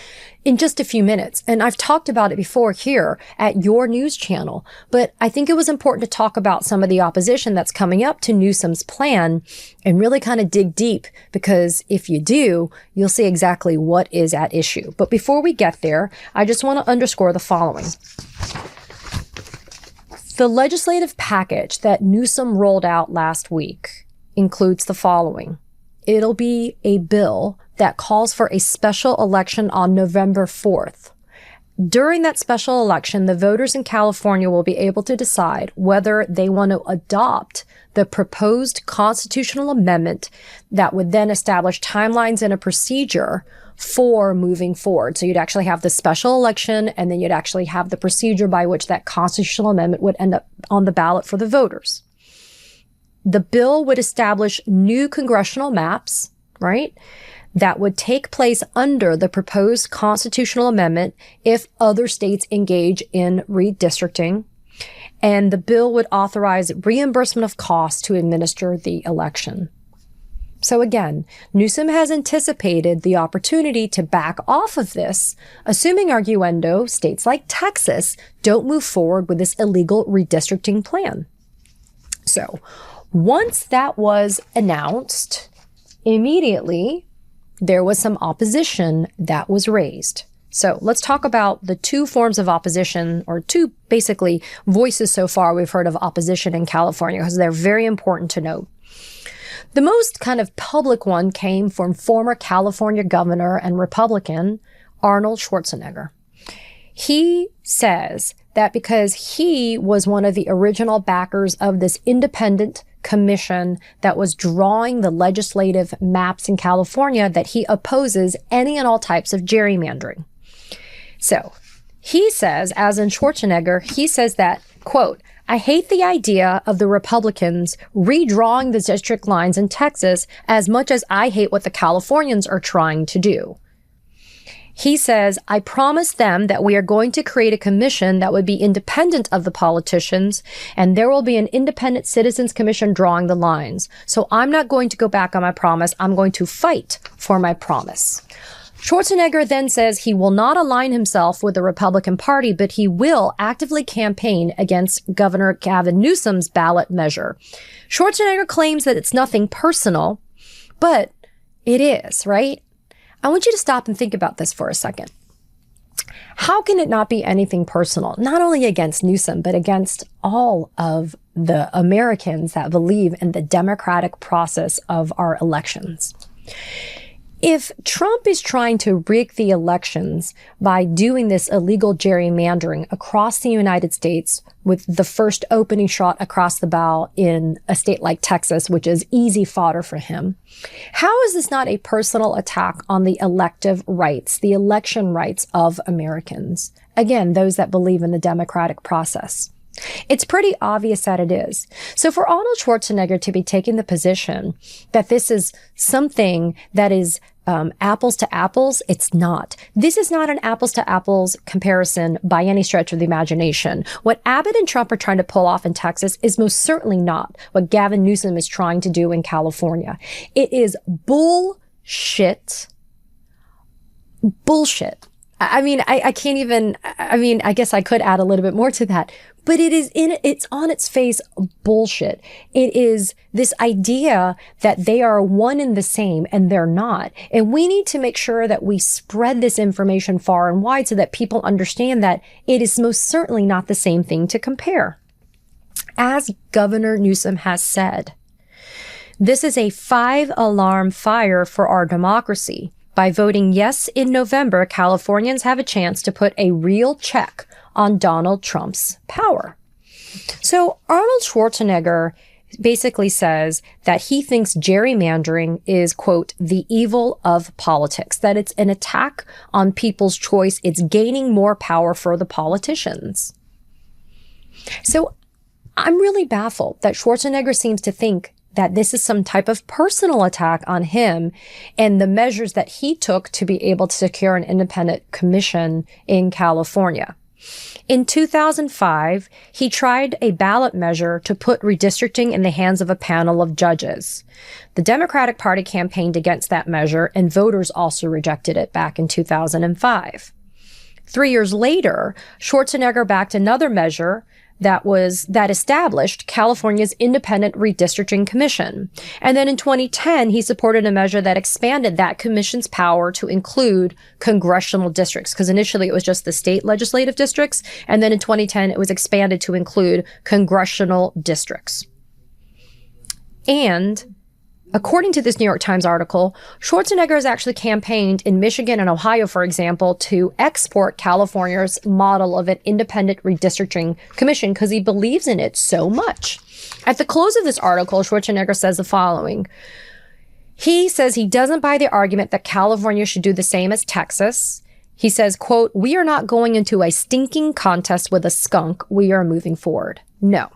in just a few minutes. And I've talked about it before here at your news channel, but I think it was important to talk about some of the opposition that's coming up to Newsom's plan and really kind of dig deep, because if you do, you'll see exactly what is at issue. But before we get there, I just want to underscore the following. The legislative package that Newsom rolled out last week includes the following. It'll be a bill that calls for a special election on November 4th. During that special election, the voters in California will be able to decide whether they want to adopt the proposed constitutional amendment that would then establish timelines and a procedure for moving forward. So you'd actually have the special election, and then you'd actually have the procedure by which that constitutional amendment would end up on the ballot for the voters. The bill would establish new congressional maps, right, that would take place under the proposed constitutional amendment if other states engage in redistricting. And the bill would authorize reimbursement of costs to administer the election. So again, Newsom has anticipated the opportunity to back off of this, assuming arguendo states like Texas don't move forward with this illegal redistricting plan. So once that was announced, immediately there was some opposition that was raised. So let's talk about the two forms of opposition, or two basically voices so far we've heard of opposition in California, because they're very important to note. The most kind of public one came from former California governor and Republican Arnold Schwarzenegger. He says that because he was one of the original backers of this independent commission that was drawing the legislative maps in California, that he opposes any and all types of gerrymandering. So he says, as in Schwarzenegger, he says that, quote, I hate the idea of the Republicans redrawing the district lines in Texas as much as I hate what the Californians are trying to do. He says, I promised them that we are going to create a commission that would be independent of the politicians, and there will be an independent citizens commission drawing the lines. So I'm not going to go back on my promise. I'm going to fight for my promise. Schwarzenegger then says he will not align himself with the Republican Party, but he will actively campaign against Governor Gavin Newsom's ballot measure. Schwarzenegger claims that it's nothing personal, but it is, right? I want you to stop and think about this for a second. How can it not be anything personal, not only against Newsom, but against all of the Americans that believe in the democratic process of our elections? If Trump is trying to rig the elections by doing this illegal gerrymandering across the United States, with the first opening shot across the bow in a state like Texas, which is easy fodder for him, how is this not a personal attack on the elective rights, the election rights of Americans? Again, those that believe in the democratic process. It's pretty obvious that it is. So for Arnold Schwarzenegger to be taking the position that this is something that is apples to apples, it's not. This is not an apples to apples comparison by any stretch of the imagination. What Abbott and Trump are trying to pull off in Texas is most certainly not what Gavin Newsom is trying to do in California. It is bullshit. Bullshit. I mean, I can't even, I mean, I guess I could add a little bit more to that, but it's on its face bullshit. It is this idea that they are one and the same, and they're not. And we need to make sure that we spread this information far and wide so that people understand that it is most certainly not the same thing to compare. As Governor Newsom has said, this is a 5-alarm fire for our democracy. By voting yes in November, Californians have a chance to put a real check on Donald Trump's power. So Arnold Schwarzenegger basically says that he thinks gerrymandering is, quote, the evil of politics, that it's an attack on people's choice. It's gaining more power for the politicians. So I'm really baffled that Schwarzenegger seems to think that this is some type of personal attack on him and the measures that he took to be able to secure an independent commission in California. In 2005, he tried a ballot measure to put redistricting in the hands of a panel of judges. The Democratic Party campaigned against that measure, and voters also rejected it back in 2005. 3 years later, Schwarzenegger backed another measure that established California's Independent Redistricting Commission. And then in 2010, he supported a measure that expanded that commission's power to include congressional districts, because initially it was just the state legislative districts, and then in 2010 it was expanded to include congressional districts. And according to this New York Times article, Schwarzenegger has actually campaigned in Michigan and Ohio, for example, to export California's model of an independent redistricting commission because he believes in it so much. At the close of this article, Schwarzenegger says the following. He says he doesn't buy the argument that California should do the same as Texas. He says, quote, "We are not going into a stinking contest with a skunk. We are moving forward." No.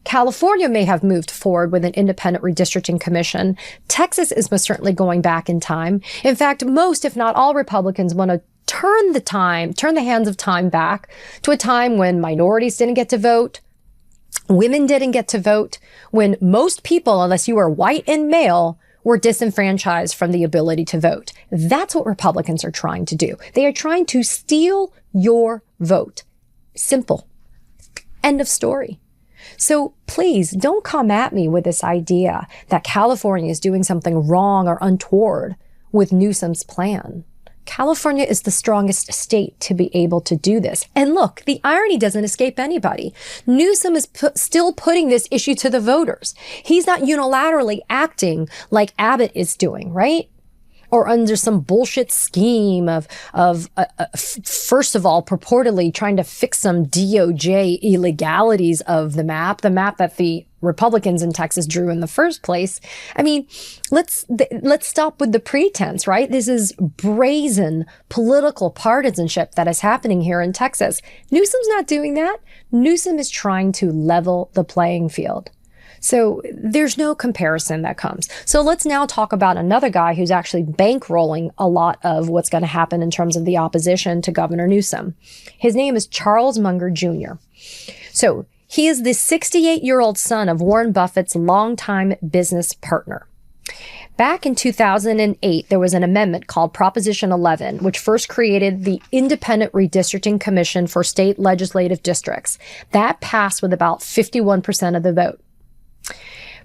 California may have moved forward with an independent redistricting commission. Texas is most certainly going back in time. In fact, most, if not all, Republicans want to turn the hands of time back to a time when minorities didn't get to vote, women didn't get to vote, when most people, unless you were white and male, were disenfranchised from the ability to vote. That's what Republicans are trying to do. They are trying to steal your vote. Simple. End of story. So please don't come at me with this idea that California is doing something wrong or untoward with Newsom's plan. California is the strongest state to be able to do this. And look, the irony doesn't escape anybody. Newsom is still putting this issue to the voters. He's not unilaterally acting like Abbott is doing, right? Or under some bullshit scheme of first of all, purportedly trying to fix some DOJ illegalities of the map that the Republicans in Texas drew in the first place. I mean, let's stop with the pretense, right? This is brazen political partisanship that is happening here in Texas. Newsom's not doing that. Newsom is trying to level the playing field. So there's no comparison that comes. So let's now talk about another guy who's actually bankrolling a lot of what's going to happen in terms of the opposition to Governor Newsom. His name is Charles Munger Jr. So he is the 68-year-old son of Warren Buffett's longtime business partner. Back in 2008, there was an amendment called Proposition 11, which first created the Independent Redistricting Commission for state legislative districts. That passed with about 51% of the vote.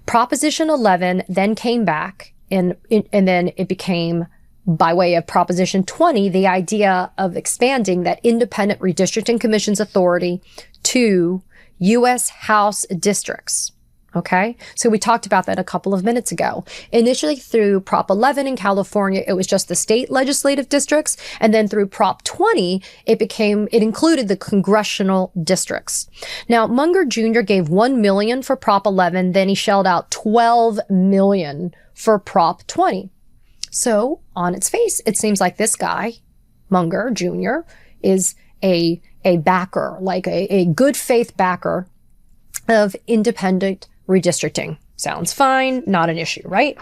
Proposition 11 then came back, and then it became, by way of Proposition 20, the idea of expanding that Independent Redistricting Commission's authority to U.S. House districts. Okay, so we talked about that a couple of minutes ago. Initially through Prop 11 in California, it was just the state legislative districts. And then through Prop 20, it included the congressional districts. Now, Munger Jr. gave $1 million for Prop 11. Then he shelled out $12 million for Prop 20. So on its face, it seems like this guy, Munger Jr., is a backer, like a good faith backer of independent redistricting. Sounds fine, not an issue, right?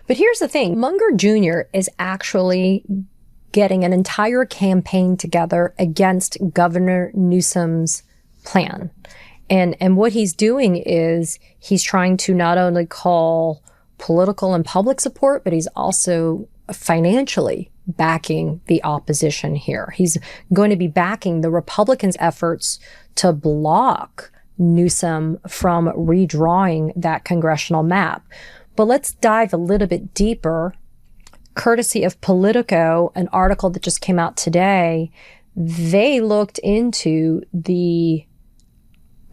But here's the thing. Munger Jr. is actually getting an entire campaign together against Governor Newsom's plan. And what he's doing is he's trying to not only call political and public support, but he's also financially backing the opposition here. He's going to be backing the Republicans' efforts to block Newsom from redrawing that congressional map. But let's dive a little bit deeper. Courtesy of Politico, an article that just came out today, they looked into the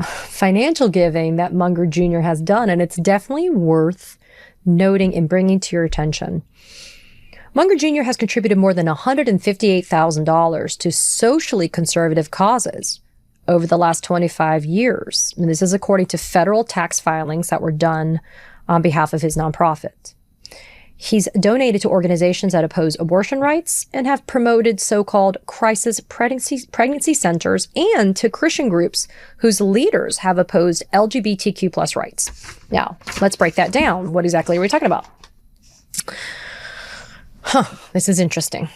financial giving that Munger Jr. has done, and it's definitely worth noting and bringing to your attention. Munger Jr. has contributed more than $158,000 to socially conservative causes over the last 25 years. And this is according to federal tax filings that were done on behalf of his nonprofit. He's donated to organizations that oppose abortion rights and have promoted so-called crisis pregnancy centers, and to Christian groups whose leaders have opposed LGBTQ plus rights. Now, let's break that down. What exactly are we talking about? This is interesting.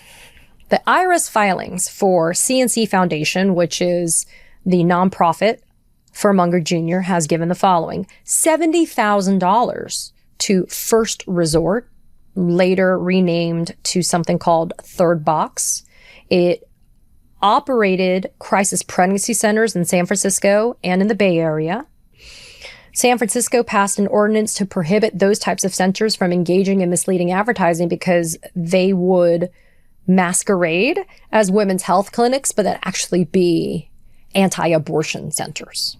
The IRS filings for CNC Foundation, which is the nonprofit for Munger Jr., has given the following: $70,000 to First Resort, later renamed to something called Third Box. It operated crisis pregnancy centers in San Francisco and in the Bay Area. San Francisco passed an ordinance to prohibit those types of centers from engaging in misleading advertising because they would masquerade as women's health clinics, but then actually be anti-abortion centers.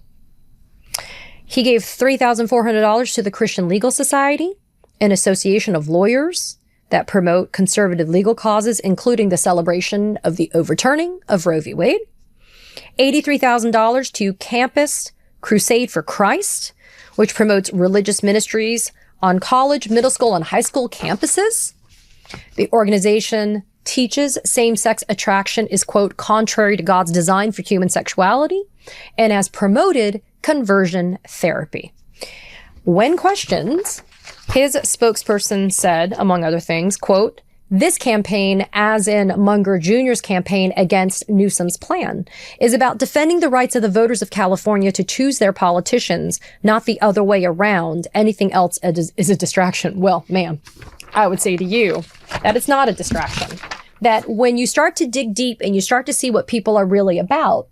He gave $3,400 to the Christian Legal Society, an association of lawyers that promote conservative legal causes, including the celebration of the overturning of Roe v. Wade. $83,000 to Campus Crusade for Christ, which promotes religious ministries on college, middle school, and high school campuses. The organization teaches same-sex attraction is, quote, contrary to God's design for human sexuality, and has promoted conversion therapy. When questioned, his spokesperson said, among other things, quote, "This campaign, as in Munger Jr.'s campaign against Newsom's plan, is about defending the rights of the voters of California to choose their politicians, not the other way around. Anything else is a distraction." Well, ma'am, I would say to you that it's not a distraction. That when you start to dig deep and you start to see what people are really about,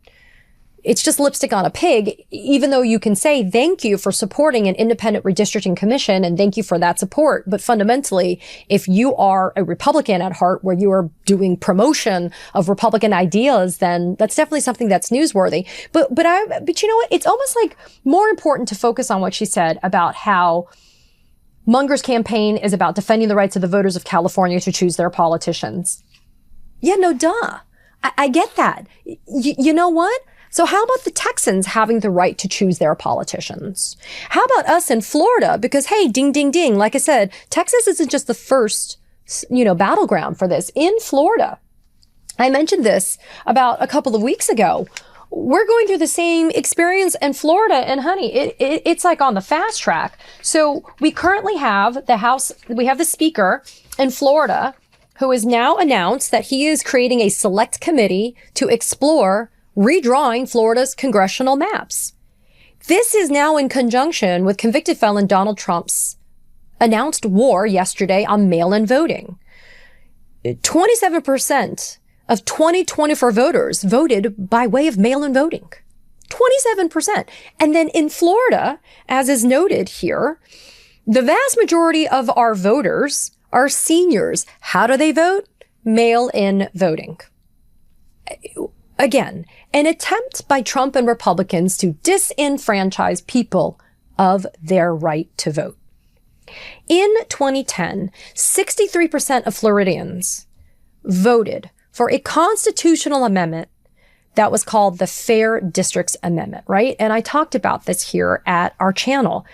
it's just lipstick on a pig, even though you can say thank you for supporting an independent redistricting commission and thank you for that support. But fundamentally, if you are a Republican at heart where you are doing promotion of Republican ideas, then that's definitely something that's newsworthy. But you know what? It's almost like more important to focus on what she said about how Munger's campaign is about defending the rights of the voters of California to choose their politicians. Yeah, no, duh. I get that. You know what? So how about the Texans having the right to choose their politicians? How about us in Florida? Because, hey, ding, ding, ding. Like I said, Texas isn't just the first, battleground for this. In Florida, I mentioned this about a couple of weeks ago. We're going through the same experience in Florida, and honey, it's like on the fast track. So we currently have the speaker in Florida who has now announced that he is creating a select committee to explore redrawing Florida's congressional maps. This is now in conjunction with convicted felon Donald Trump's announced war yesterday on mail-in voting. 27% of 2024 voters voted by way of mail-in voting. 27%. And then in Florida, as is noted here, the vast majority of our voters are seniors. How do they vote? Mail-in voting. Again, an attempt by Trump and Republicans to disenfranchise people of their right to vote. In 2010, 63% of Floridians voted for a constitutional amendment that was called the Fair Districts Amendment, right? And I talked about this here at our channel.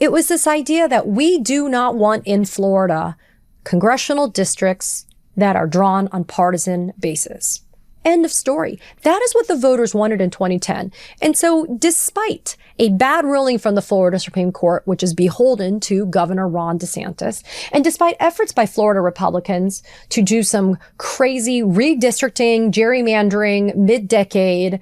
It was this idea that we do not want in Florida congressional districts that are drawn on partisan basis. End of story. That is what the voters wanted in 2010. And so despite a bad ruling from the Florida Supreme Court, which is beholden to Governor Ron DeSantis, and despite efforts by Florida Republicans to do some crazy redistricting, gerrymandering mid-decade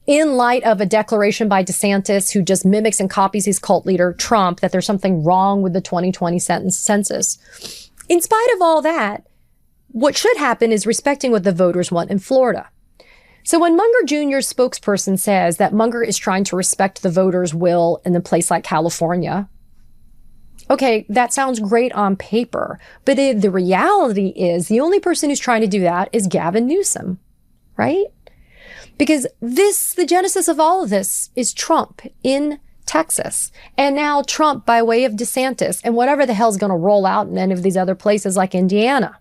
in light of a declaration by DeSantis, who just mimics and copies his cult leader, Trump, that there's something wrong with the 2020 census. In spite of all that, what should happen is respecting what the voters want in Florida. So when Munger Jr.'s spokesperson says that Munger is trying to respect the voters' will in a place like California, okay, that sounds great on paper. But the reality is the only person who's trying to do that is Gavin Newsom, right? Because the genesis of all of this is Trump in Texas. And now Trump by way of DeSantis and whatever the hell's going to roll out in any of these other places like Indiana.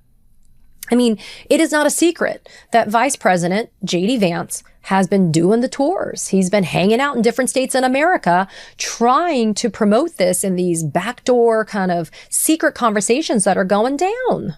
I mean, it is not a secret that Vice President J.D. Vance has been doing the tours. He's been hanging out in different states in America, trying to promote this in these backdoor kind of secret conversations that are going down.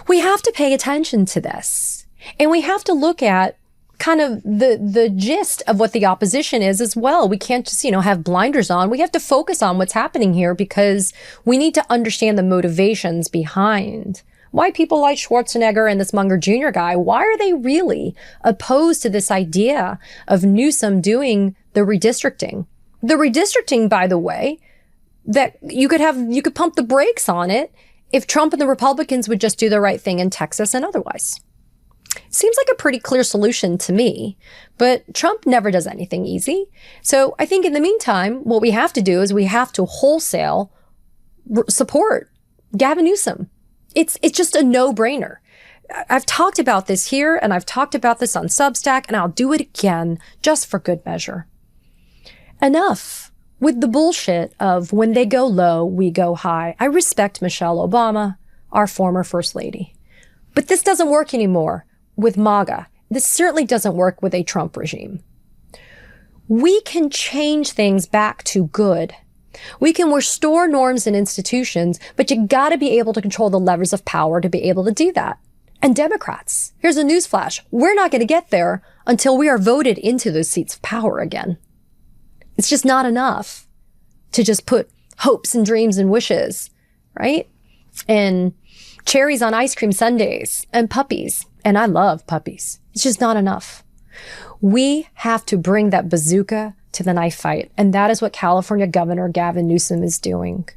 We have to pay attention to this. And we have to look at kind of the gist of what the opposition is as well. We can't just, have blinders on. We have to focus on what's happening here because we need to understand the motivations behind Why people like Schwarzenegger and this Munger Jr. guy, why are they really opposed to this idea of Newsom doing the redistricting? The redistricting, by the way, that you could pump the brakes on it if Trump and the Republicans would just do the right thing in Texas and otherwise. Seems like a pretty clear solution to me, but Trump never does anything easy. So I think in the meantime, what we have to do is we have to wholesale support Gavin Newsom. It's just a no-brainer. I've talked about this here, and I've talked about this on Substack, and I'll do it again just for good measure. Enough with the bullshit of when they go low, we go high. I respect Michelle Obama, our former First Lady. But this doesn't work anymore with MAGA. This certainly doesn't work with a Trump regime. We can change things back to good. We can restore norms and institutions, but you gotta be able to control the levers of power to be able to do that. And Democrats, here's a newsflash. We're not gonna get there until we are voted into those seats of power again. It's just not enough to just put hopes and dreams and wishes, right? And cherries on ice cream sundaes and puppies. And I love puppies. It's just not enough. We have to bring that bazooka to the knife fight. And that is what California Governor Gavin Newsom is doing.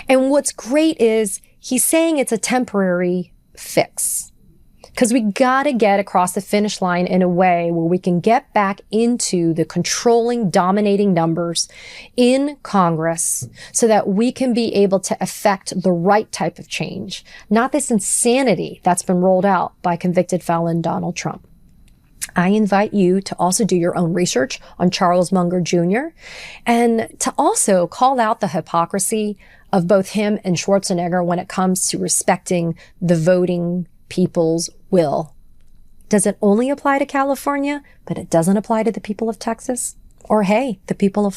And what's great is he's saying it's a temporary fix. Because we got to get across the finish line in a way where we can get back into the controlling, dominating numbers in Congress so that we can be able to effect the right type of change, not this insanity that's been rolled out by convicted felon Donald Trump. I invite you to also do your own research on Charles Munger Jr. and to also call out the hypocrisy of both him and Schwarzenegger when it comes to respecting the voting people's will. Does it only apply to California, but it doesn't apply to the people of Texas? Or hey, the people of